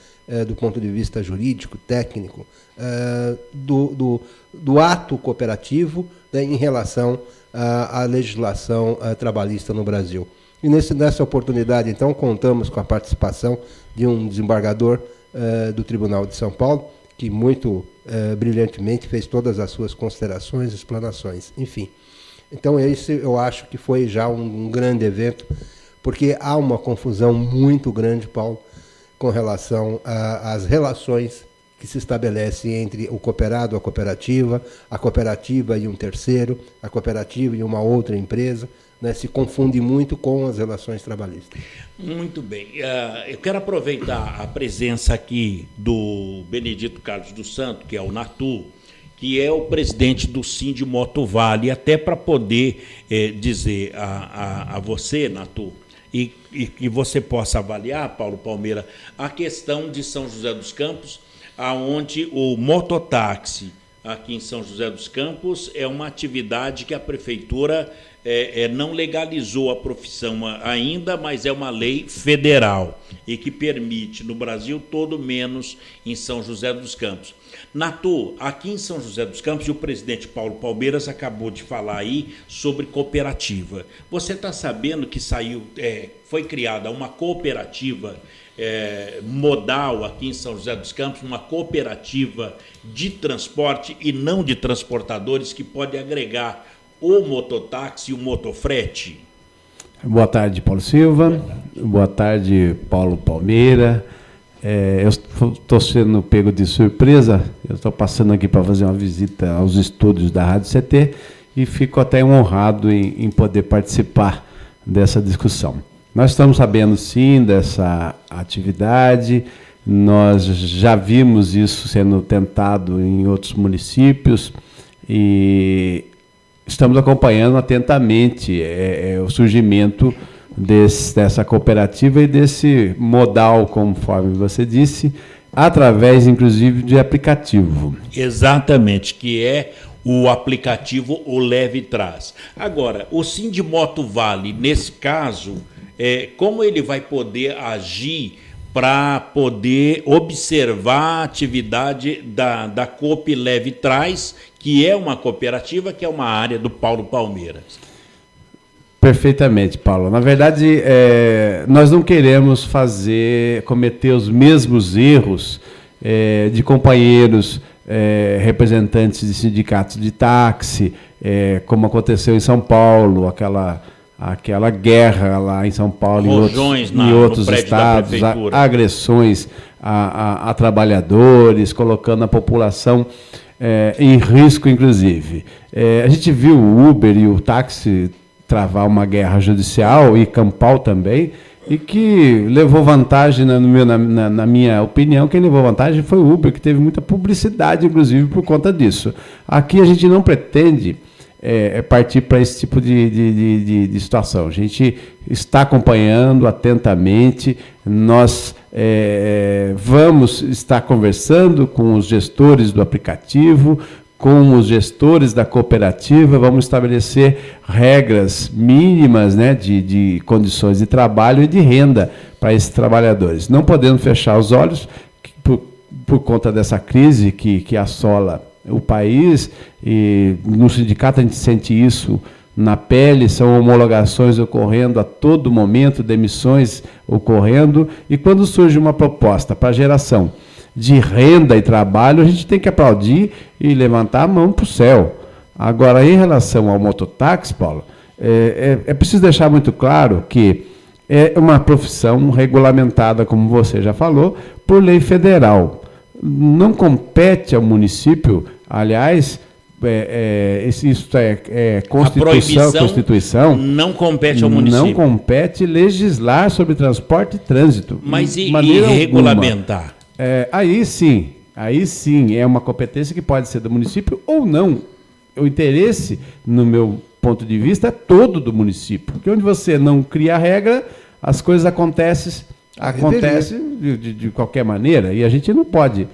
do ponto de vista jurídico, técnico, do ato cooperativo, né, em relação à legislação trabalhista no Brasil. E nessa oportunidade, então, contamos com a participação de um desembargador do Tribunal de São Paulo, que muito brilhantemente fez todas as suas considerações, explanações, enfim. Então esse eu acho que foi já um grande evento, porque há uma confusão muito grande, Paulo, com relação às relações que se estabelecem entre o cooperado, a cooperativa e um terceiro, a cooperativa e uma outra empresa, né, se confunde muito com as relações trabalhistas. Muito bem. Eu quero aproveitar a presença aqui do Benedito Carlos dos Santos, que é o Natu, que é o presidente do Sindimoto Vale, até para poder dizer a você, Natu, e que você possa avaliar, Paulo Palmeira, a questão de São José dos Campos, aonde o mototáxi aqui em São José dos Campos é uma atividade que a prefeitura não legalizou a profissão ainda, mas é uma lei federal e que permite no Brasil todo, menos em São José dos Campos. Natu, aqui em São José dos Campos, e o presidente Paulo Palmeiras acabou de falar aí sobre cooperativa. Você está sabendo que foi criada uma cooperativa modal aqui em São José dos Campos, uma cooperativa de transporte e não de transportadores que pode agregar o mototáxi e o motofrete? Boa tarde, Paulo Silva. Boa tarde, Paulo Palmeira. Eu estou sendo pego de surpresa. Eu estou passando aqui para fazer uma visita aos estúdios da Rádio CT e fico até honrado em poder participar dessa discussão. Nós estamos sabendo, sim, dessa atividade, nós já vimos isso sendo tentado em outros municípios e estamos acompanhando atentamente o surgimento dessa cooperativa e desse modal, conforme você disse, através, inclusive, de aplicativo. Exatamente, que é o aplicativo O Leve Trás. Agora, o Sindimoto Vale, nesse caso, como ele vai poder agir para poder observar a atividade da Coop Leve Trás, que é uma cooperativa, que é uma área do Paulo Palmeiras? Perfeitamente, Paulo. Na verdade, nós não queremos cometer os mesmos erros de companheiros representantes de sindicatos de táxi, como aconteceu em São Paulo, aquela guerra lá em São Paulo e outros estados, agressões a trabalhadores, colocando a população em risco, inclusive. A gente viu o Uber e o táxi travar uma guerra judicial, e Campal também, e que levou vantagem, na minha opinião, quem levou vantagem foi o Uber, que teve muita publicidade, inclusive, por conta disso. Aqui a gente não pretende partir para esse tipo de situação. A gente está acompanhando atentamente, nós vamos estar conversando com os gestores do aplicativo, com os gestores da cooperativa, vamos estabelecer regras mínimas, né, de condições de trabalho e de renda para esses trabalhadores. Não podemos fechar os olhos por conta dessa crise que assola o país, e no sindicato a gente sente isso na pele, são homologações ocorrendo a todo momento, demissões ocorrendo, e quando surge uma proposta para geração de renda e trabalho, a gente tem que aplaudir e levantar a mão para o céu. Agora, em relação ao mototáxi, Paulo, é preciso deixar muito claro que é uma profissão regulamentada, como você já falou, por lei federal. Não compete ao município, aliás, isso é Constituição. Não compete ao município. Não compete legislar sobre transporte e trânsito. Mas e regulamentar? Aí sim, é uma competência que pode ser do município ou não. O interesse, no meu ponto de vista, é todo do município. Porque onde você não cria a regra, as coisas acontecem de qualquer maneira, e a gente não pode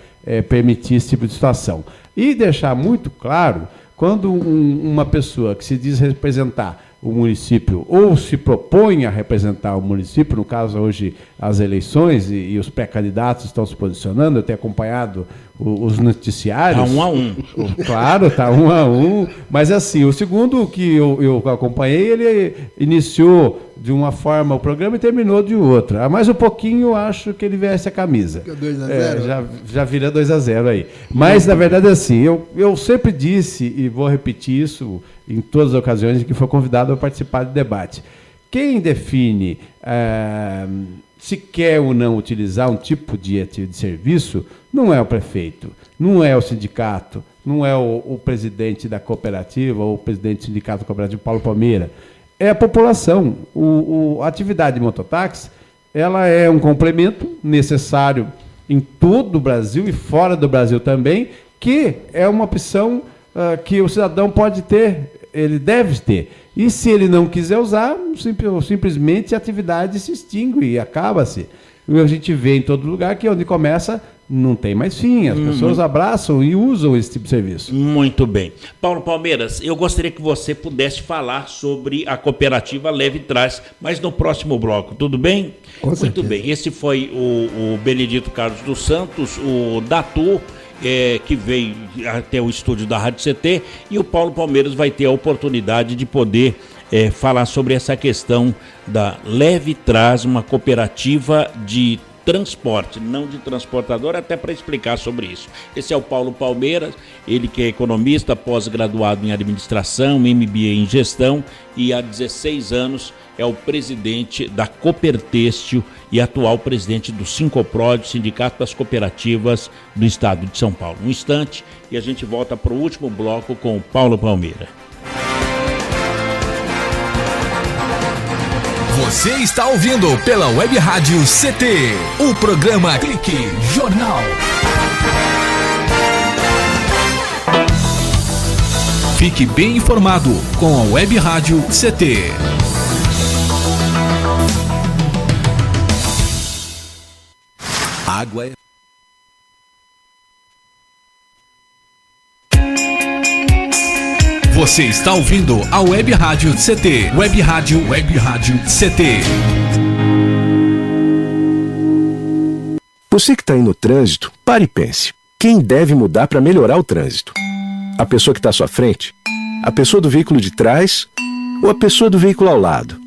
permitir esse tipo de situação. E deixar muito claro, quando uma pessoa que se diz representar o município ou se propõe a representar o município, no caso hoje as eleições e os pré-candidatos estão se posicionando, eu tenho acompanhado os noticiários. Está 1 a 1. Claro, está 1 a 1, mas assim, o segundo que eu acompanhei, ele iniciou de uma forma o programa e terminou de outra. Mais um pouquinho eu acho que ele veste a camisa. Fica 2-0. Já vira 2-0 aí. Mas, na verdade, assim, eu sempre disse, e vou repetir isso em todas as ocasiões em que for convidado a participar de debate. Quem define se quer ou não utilizar um tipo de serviço não é o prefeito, não é o sindicato, não é o presidente da cooperativa ou o presidente do sindicato cooperativo Paulo Palmeira. É a população. A atividade de mototáxi, ela é um complemento necessário em todo o Brasil e fora do Brasil também, que é uma opção que o cidadão pode ter, ele deve ter. E se ele não quiser usar, simplesmente a atividade se extingue e acaba-se. A gente vê em todo lugar que onde começa não tem mais fim, as pessoas abraçam e usam esse tipo de serviço. Muito bem. Paulo Palmeiras, eu gostaria que você pudesse falar sobre a cooperativa Leve Trás, mas no próximo bloco, tudo bem? Muito bem. Esse foi o Benedito Carlos dos Santos, o Datu, que veio até o estúdio da Rádio CT, e o Paulo Palmeiras vai ter a oportunidade de poder falar sobre essa questão da Leve Trás, uma cooperativa de transporte, não de transportador, até para explicar sobre isso. Esse é o Paulo Palmeiras, ele que é economista, pós-graduado em administração, MBA em gestão, e há 16 anos é o presidente da Coopertêxtil e atual presidente do Sincoprod, Sindicato das Cooperativas do Estado de São Paulo. Um instante e a gente volta para o último bloco com o Paulo Palmeira. Você está ouvindo pela Web Rádio CT, o programa Clique Jornal. Fique bem informado com a Web Rádio CT. Água é... Você está ouvindo a Web Rádio CT. Web Rádio CT. Você que está aí no trânsito, pare e pense. Quem deve mudar para melhorar o trânsito? A pessoa que está à sua frente? A pessoa do veículo de trás? Ou a pessoa do veículo ao lado?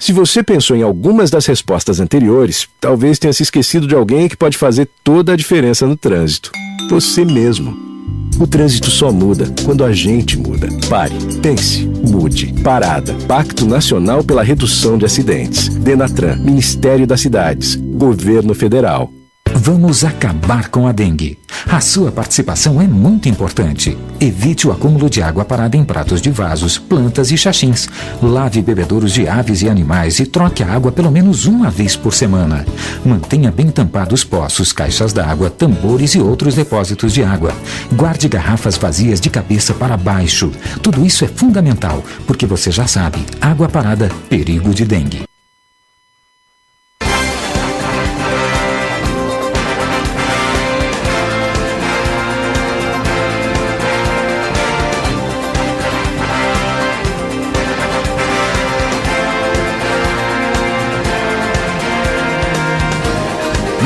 Se você pensou em algumas das respostas anteriores, talvez tenha se esquecido de alguém que pode fazer toda a diferença no trânsito. Você mesmo. O trânsito só muda quando a gente muda. Pare, pense, mude. Parada. Pacto Nacional pela Redução de Acidentes. Denatran, Ministério das Cidades, Governo Federal. Vamos acabar com a dengue. A sua participação é muito importante. Evite o acúmulo de água parada em pratos de vasos, plantas e xaxins. Lave bebedouros de aves e animais e troque a água pelo menos uma vez por semana. Mantenha bem tampados poços, caixas d'água, tambores e outros depósitos de água. Guarde garrafas vazias de cabeça para baixo. Tudo isso é fundamental, porque você já sabe, água parada, perigo de dengue.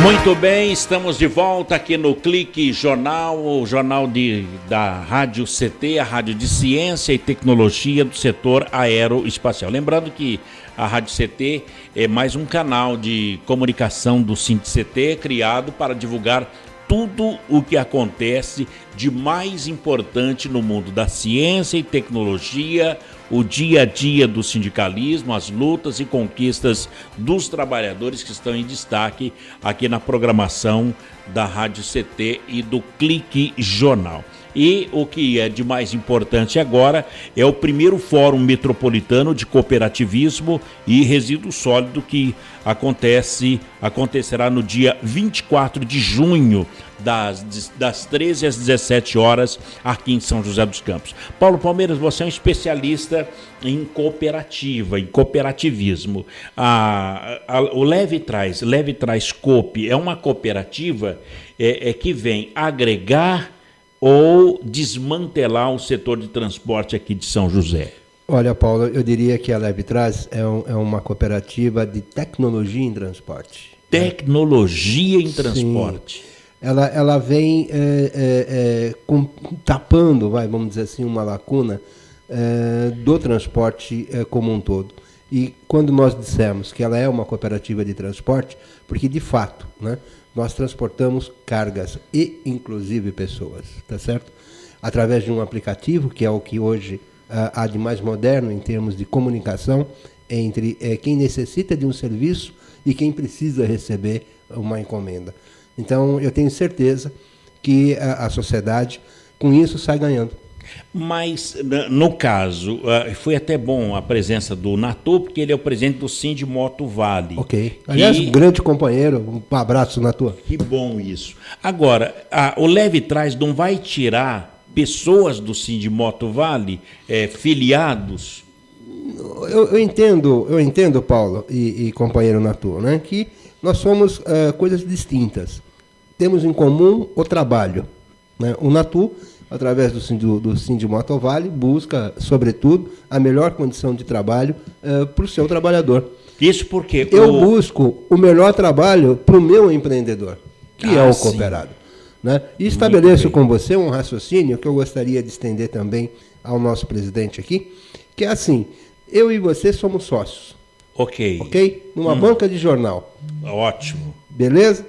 Muito bem, estamos de volta aqui no Clique Jornal, o jornal da Rádio CT, a Rádio de Ciência e Tecnologia do setor aeroespacial. Lembrando que a Rádio CT é mais um canal de comunicação do SINT-CT, criado para divulgar tudo o que acontece de mais importante no mundo da ciência e tecnologia, o dia a dia do sindicalismo, as lutas e conquistas dos trabalhadores que estão em destaque aqui na programação da Rádio CT e do Clique Jornal. E o que é de mais importante agora é o primeiro Fórum Metropolitano de Cooperativismo e Resíduo Sólido que acontecerá no dia 24 de junho, das 13 às 17 horas, aqui em São José dos Campos. Paulo Palmeiras, você é um especialista em cooperativa, em cooperativismo. O Leve Trás Coop é uma cooperativa que vem agregar ou desmantelar o setor de transporte aqui de São José? Olha, Paulo, eu diria que a Levitraz é uma cooperativa de tecnologia em transporte. Tecnologia em transporte. Sim. Ela vem tapando, vamos dizer assim, uma lacuna do transporte como um todo. E quando nós dissemos que ela é uma cooperativa de transporte, porque de fato, né, nós transportamos cargas e inclusive pessoas, tá certo? Através de um aplicativo, que é o que hoje há de mais moderno em termos de comunicação entre quem necessita de um serviço e quem precisa receber uma encomenda. Então, eu tenho certeza que a sociedade, com isso, sai ganhando. Mas, no caso, foi até bom a presença do Natu, porque ele é o presidente do Sindimoto Vale. Ok. Aliás, um grande companheiro, um abraço, Natu. Que bom isso. Agora, o Levitraz não vai tirar pessoas do Sindimoto Vale, filiados? Eu entendo, Paulo e companheiro Natu, né, que nós somos coisas distintas. Temos em comum o trabalho, né? O Natu, através do Sindimoto Vale, busca, sobretudo, a melhor condição de trabalho para o seu trabalhador. Isso porque eu busco o melhor trabalho para o meu empreendedor, que é o cooperado. Né? E estabeleço com você um raciocínio que eu gostaria de estender também ao nosso presidente aqui, que é assim: eu e você somos sócios. Ok? Numa banca de jornal. Ótimo. Beleza?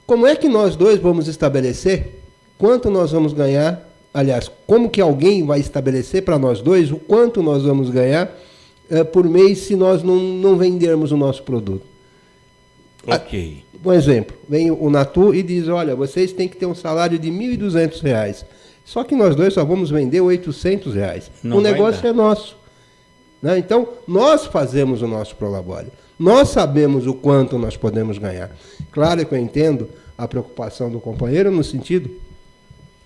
Como é que nós dois vamos estabelecer quanto nós vamos ganhar? Aliás, como que alguém vai estabelecer para nós dois o quanto nós vamos ganhar por mês se nós não vendermos o nosso produto? Ok. Um exemplo, vem o Natu e diz, olha, vocês têm que ter um salário de R$ 1.200. Só que nós dois só vamos vender R$ 800. O negócio é nosso. Né? Então, nós fazemos o nosso prolabore. Nós sabemos o quanto nós podemos ganhar. Claro que eu entendo a preocupação do companheiro no sentido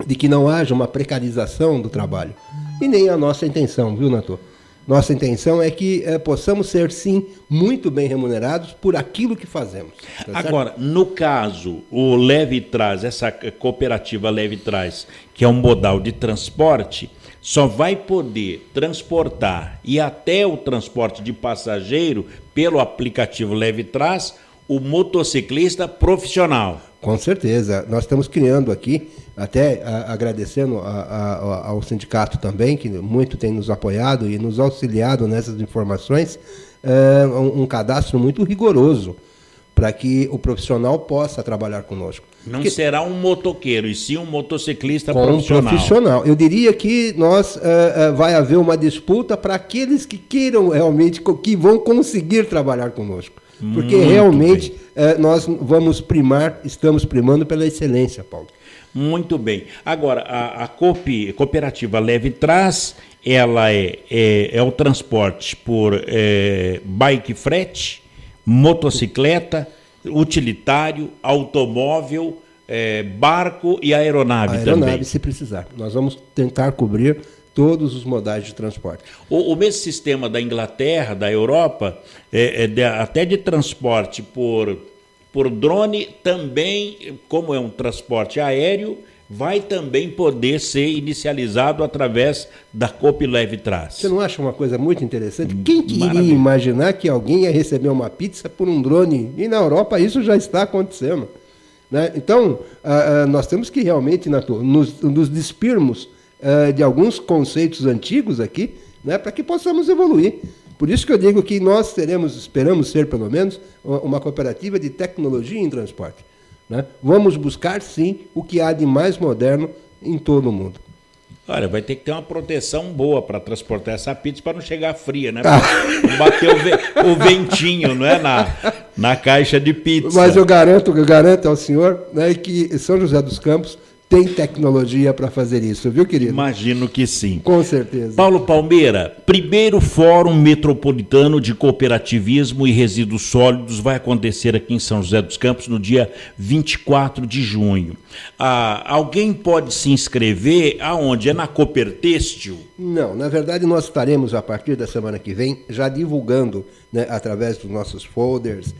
de que não haja uma precarização do trabalho. E nem a nossa intenção, viu, Natu? Nossa intenção é que possamos ser, sim, muito bem remunerados por aquilo que fazemos. Tá Agora, certo? No caso, o Levitraz, essa cooperativa Levitraz, que é um modal de transporte, só vai poder transportar e até o transporte de passageiro pelo aplicativo Levitraz o motociclista profissional. Com certeza. Nós estamos criando aqui, até agradecendo ao sindicato também, que muito tem nos apoiado e nos auxiliado nessas informações, um cadastro muito rigoroso para que o profissional possa trabalhar conosco. Não será um motoqueiro, e sim um motociclista profissional. Eu diria que vai haver uma disputa para aqueles que queiram realmente, que vão conseguir trabalhar conosco. Porque muito realmente nós estamos primando pela excelência, Paulo. Muito bem. Agora, a cooperativa Levitraz, ela é o transporte por bike frete, motocicleta, utilitário, automóvel, barco e aeronave também. Aeronave, se precisar. Nós vamos tentar cobrir todos os modais de transporte. O mesmo sistema da Inglaterra, da Europa, até de transporte por drone, também, como é um transporte aéreo, vai também poder ser inicializado através da Coop Levitraz. Você não acha uma coisa muito interessante? Quem queria imaginar que alguém ia receber uma pizza por um drone? E na Europa isso já está acontecendo. Né? Então, nós temos que realmente nos despirmos de alguns conceitos antigos aqui, né, para que possamos evoluir. Por isso que eu digo que nós esperamos ser, pelo menos, uma cooperativa de tecnologia em transporte. Né? Vamos buscar, sim, o que há de mais moderno em todo o mundo. Olha, vai ter que ter uma proteção boa para transportar essa pizza para não chegar fria, né? Para bater o ventinho, não é? Na caixa de pizza. Mas eu garanto ao senhor, né, que São José dos Campos tem tecnologia para fazer isso, viu, querido? Imagino que sim. Com certeza. Paulo Palmeira, primeiro Fórum Metropolitano de Cooperativismo e Resíduos Sólidos vai acontecer aqui em São José dos Campos no dia 24 de junho. Alguém pode se inscrever aonde? É na Coopertêxtil? Não, na verdade nós estaremos, a partir da semana que vem, já divulgando, né, através dos nossos folders,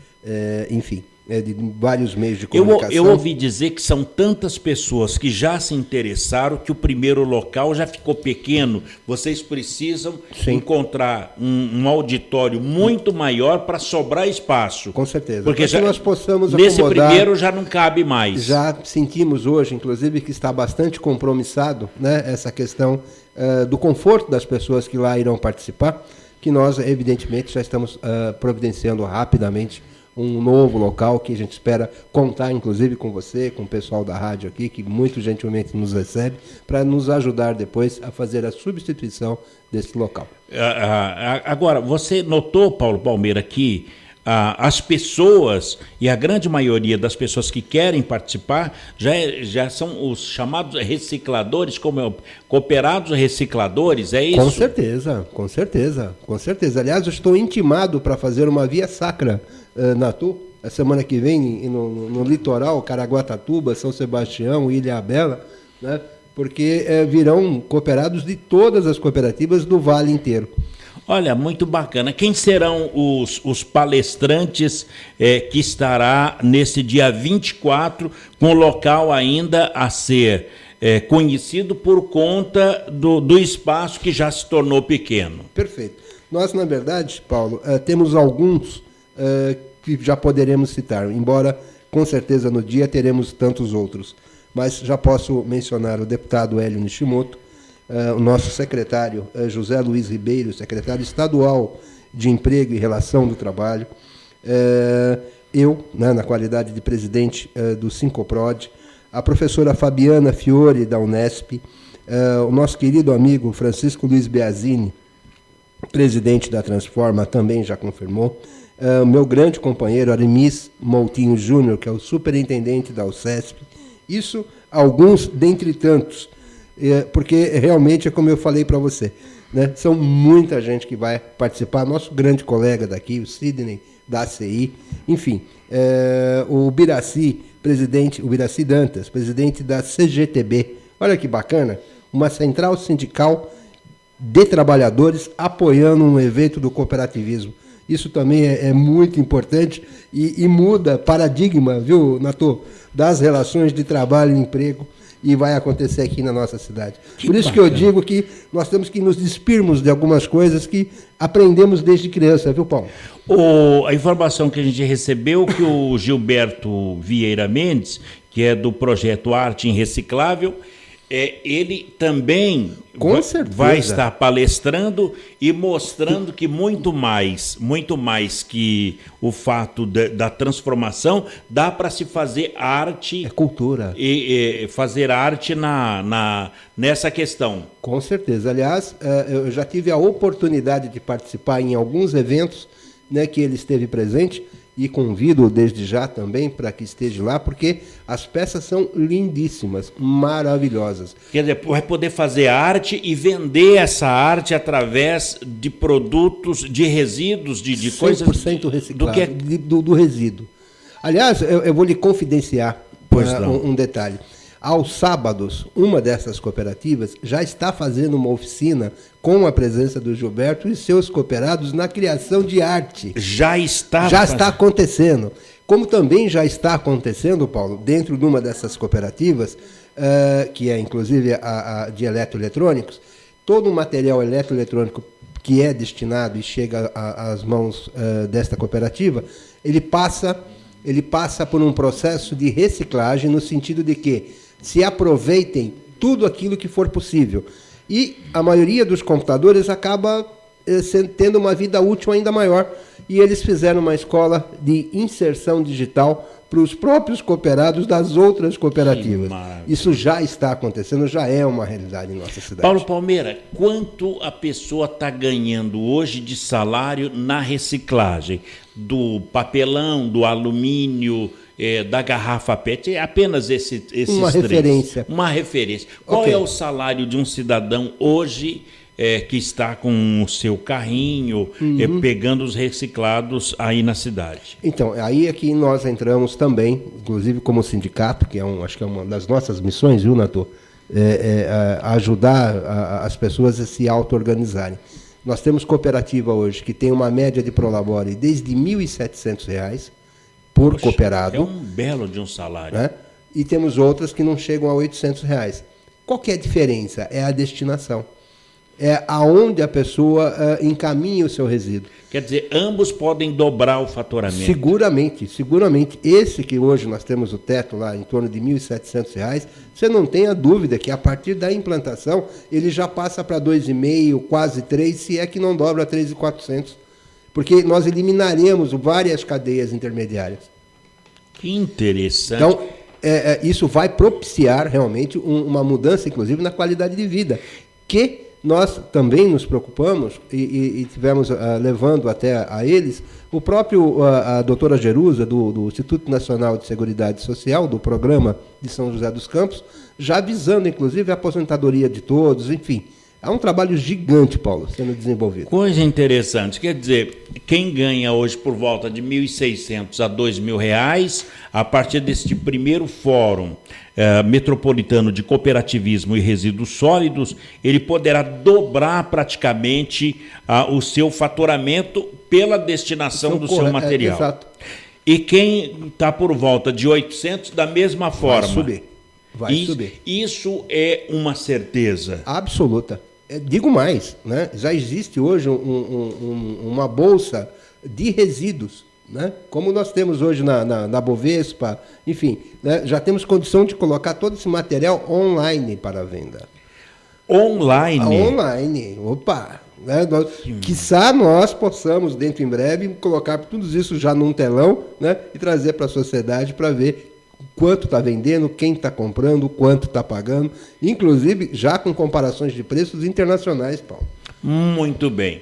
enfim, de vários meios de comunicação. Eu ouvi dizer que são tantas pessoas que já se interessaram que o primeiro local já ficou pequeno. Vocês precisam encontrar um auditório muito maior para sobrar espaço. Com certeza. Porque já, nós possamos nesse primeiro já não cabe mais. Já sentimos hoje, inclusive, que está bastante compromissado, né, essa questão do conforto das pessoas que lá irão participar, que nós, evidentemente, já estamos providenciando rapidamente um novo local que a gente espera contar, inclusive, com você, com o pessoal da rádio aqui, que muito gentilmente nos recebe, para nos ajudar depois a fazer a substituição desse local. Agora, você notou, Paulo Palmeira, que as pessoas, e a grande maioria das pessoas que querem participar, já são os chamados recicladores, cooperados recicladores, é isso? Com certeza, com certeza, com certeza. Aliás, eu estou intimado para fazer uma via sacra Natu, a semana que vem, no litoral, Caraguatatuba, São Sebastião, Ilhabela, né? Porque virão cooperados de todas as cooperativas do Vale inteiro. Olha, muito bacana. Quem serão os palestrantes que estará nesse dia 24, com o local ainda a ser conhecido por conta do espaço que já se tornou pequeno? Perfeito. Nós, na verdade, Paulo, temos alguns que já poderemos citar, embora com certeza no dia teremos tantos outros. Mas já posso mencionar o deputado Hélio Nishimoto, o nosso secretário José Luiz Ribeiro, secretário estadual de Emprego e Relação do Trabalho, eu, né, na qualidade de presidente do Sincoprod, a professora Fabiana Fiore, da Unesp, o nosso querido amigo Francisco Luiz Beazini, presidente da Transforma, também já confirmou, o meu grande companheiro Aramis Moutinho Júnior, que é o superintendente da UCESP, isso alguns dentre tantos, porque realmente é como eu falei para você, né? São muita gente que vai participar, nosso grande colega daqui, o Sidney, da ACI, enfim, o Biraci Dantas, presidente da CGTB, olha que bacana, uma central sindical de trabalhadores apoiando um evento do cooperativismo. Isso também é muito importante e muda paradigma, viu, Nato, das relações de trabalho e emprego, e vai acontecer aqui na nossa cidade. Por isso que eu digo que nós temos que nos despirmos de algumas coisas que aprendemos desde criança, viu, Paulo? A informação que a gente recebeu que o Gilberto Vieira Mendes, que é do projeto Arte em Reciclável, ele também vai estar palestrando e mostrando que muito mais que o fato da transformação, dá para se fazer arte. É cultura. E fazer arte nessa questão. Com certeza. Aliás, eu já tive a oportunidade de participar em alguns eventos, né, que ele esteve presente, e convido desde já também para que esteja lá, porque as peças são lindíssimas, maravilhosas. Quer dizer, vai poder fazer arte e vender essa arte através de produtos, de resíduos, de coisas... 100% reciclado, do resíduo. Aliás, eu vou lhe confidenciar um detalhe. Aos sábados, uma dessas cooperativas já está fazendo uma oficina com a presença do Gilberto e seus cooperados na criação de arte. Já está acontecendo. Como também já está acontecendo, Paulo, dentro de uma dessas cooperativas, que é inclusive a de eletroeletrônicos, todo o material eletroeletrônico que é destinado e chega às mãos desta cooperativa, ele passa por um processo de reciclagem no sentido de que se aproveitem tudo aquilo que for possível. E a maioria dos computadores acaba tendo uma vida útil ainda maior. E eles fizeram uma escola de inserção digital para os próprios cooperados das outras cooperativas. Isso já está acontecendo, já é uma realidade em nossa cidade. Paulo Palmeira, quanto a pessoa está ganhando hoje de salário na reciclagem? Do papelão, do alumínio, da garrafa PET, apenas esses uma três. Referência. Uma referência. Qual é o salário de um cidadão hoje que está com o seu carrinho, pegando os reciclados aí na cidade? Então, aí é que nós entramos também, inclusive como sindicato, que acho que é uma das nossas missões, viu, Nato? Ajudar as pessoas a se auto-organizarem. Nós temos cooperativa hoje que tem uma média de prolabore desde R$ 1.700 por cooperado. É um belo de um salário. Né? E temos outras que não chegam a R$800. Qual que é a diferença? É a destinação. É aonde a pessoa encaminha o seu resíduo. Quer dizer, ambos podem dobrar o faturamento. Seguramente. Esse que hoje nós temos o teto lá em torno de R$1.700, você não tenha dúvida que a partir da implantação ele já passa para 2,5, quase 3, se é que não dobra a 3.400. Porque nós eliminaremos várias cadeias intermediárias. Que interessante. Então, isso vai propiciar realmente uma mudança, inclusive, na qualidade de vida, que nós também nos preocupamos e tivemos levando até a eles, o próprio a doutora Jerusa, do Instituto Nacional de Seguridade Social, do programa de São José dos Campos, já visando, inclusive, a aposentadoria de todos, enfim. Há um trabalho gigante, Paulo, sendo desenvolvido. Coisa interessante. Quer dizer, quem ganha hoje por volta de R$1.600 a R$2.000, a partir deste primeiro fórum metropolitano de cooperativismo e resíduos sólidos, ele poderá dobrar praticamente o seu faturamento pela destinação do seu material. Exato. E quem está por volta de R$800, da mesma forma. Vai subir. Isso é uma certeza. Absoluta. Digo mais, né? Já existe hoje uma bolsa de resíduos, né? Como nós temos hoje na Bovespa, enfim, né? Já temos condição de colocar todo esse material online para venda. Online, opa! Né? Quiçá nós possamos, dentro em breve, colocar tudo isso já num telão, né? E trazer para a sociedade para ver quanto está vendendo, quem está comprando, quanto está pagando, inclusive já com comparações de preços internacionais, Paulo. Muito bem.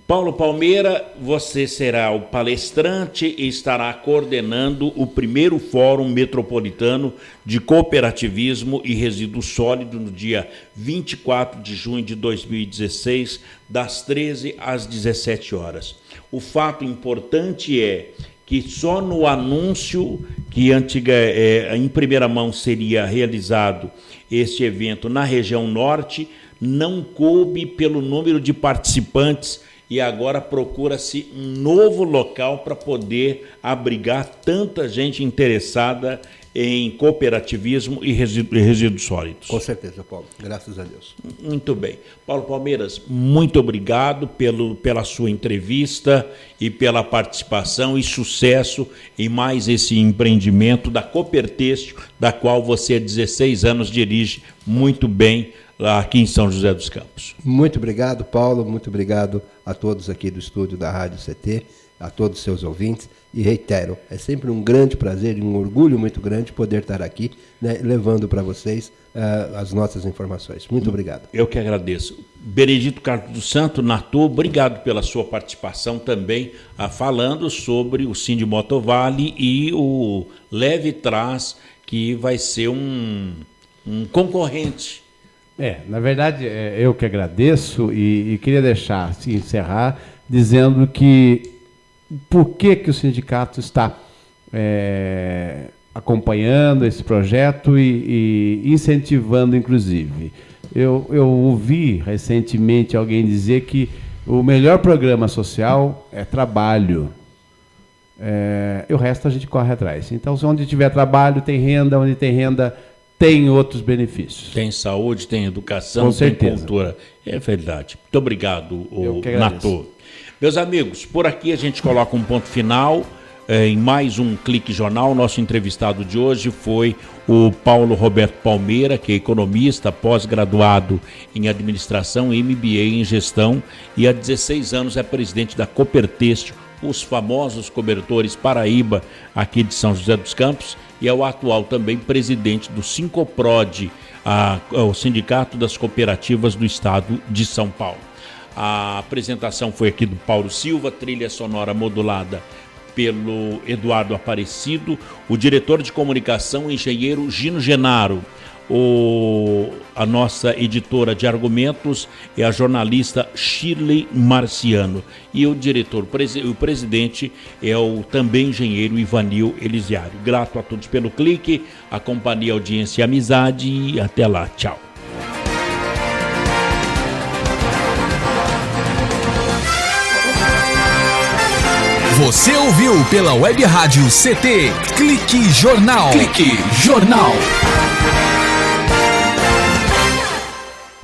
Paulo Palmeira, você será o palestrante e estará coordenando o primeiro Fórum Metropolitano de Cooperativismo e Resíduos Sólidos no dia 24 de junho de 2016, das 13 às 17 horas. O fato importante é que só no anúncio que em primeira mão seria realizado este evento na região norte, não coube pelo número de participantes e agora procura-se um novo local para poder abrigar tanta gente interessada em cooperativismo e resíduos sólidos. Com certeza, Paulo. Graças a Deus. Muito bem. Paulo Palmeiras, muito obrigado pela sua entrevista e pela participação e sucesso em mais esse empreendimento da Coopertêxtil, da qual você há 16 anos dirige muito bem lá aqui em São José dos Campos. Muito obrigado, Paulo. Muito obrigado a todos aqui do estúdio da Rádio CT, a todos os seus ouvintes. E reitero, é sempre um grande prazer e um orgulho muito grande poder estar aqui, né, levando para vocês as nossas informações. Muito obrigado. Eu que agradeço. Benedito Carlos dos Santos, Natô, obrigado pela sua participação também, falando sobre o Sindi Motovale e o Leve Trás, que vai ser um concorrente. Na verdade, eu que agradeço e queria encerrar dizendo que por que o sindicato está acompanhando esse projeto e incentivando, inclusive. Eu ouvi recentemente alguém dizer que o melhor programa social é trabalho. E o resto a gente corre atrás. Então, onde tiver trabalho, tem renda, onde tem renda, tem outros benefícios. Tem saúde, tem educação, tem cultura. É verdade. Muito obrigado, Natô. Meus amigos, por aqui a gente coloca um ponto final em mais um Clique Jornal. Nosso entrevistado de hoje foi o Paulo Roberto Palmeira, que é economista, pós-graduado em administração e MBA em gestão, e há 16 anos é presidente da Coopertêxtil, os famosos cobertores Paraíba, aqui de São José dos Campos, e é o atual também presidente do Sincoprod, o Sindicato das Cooperativas do Estado de São Paulo. A apresentação foi aqui do Paulo Silva, trilha sonora modulada pelo Eduardo Aparecido, o diretor de comunicação, engenheiro Gino Genaro, a nossa editora de argumentos é a jornalista Shirley Marciano e o presidente é o também engenheiro Ivanil Elisiário. Grato a todos pelo clique, a companhia, audiência e amizade e até lá. Tchau. Você ouviu pela Web Rádio CT Clique Jornal. Clique Jornal.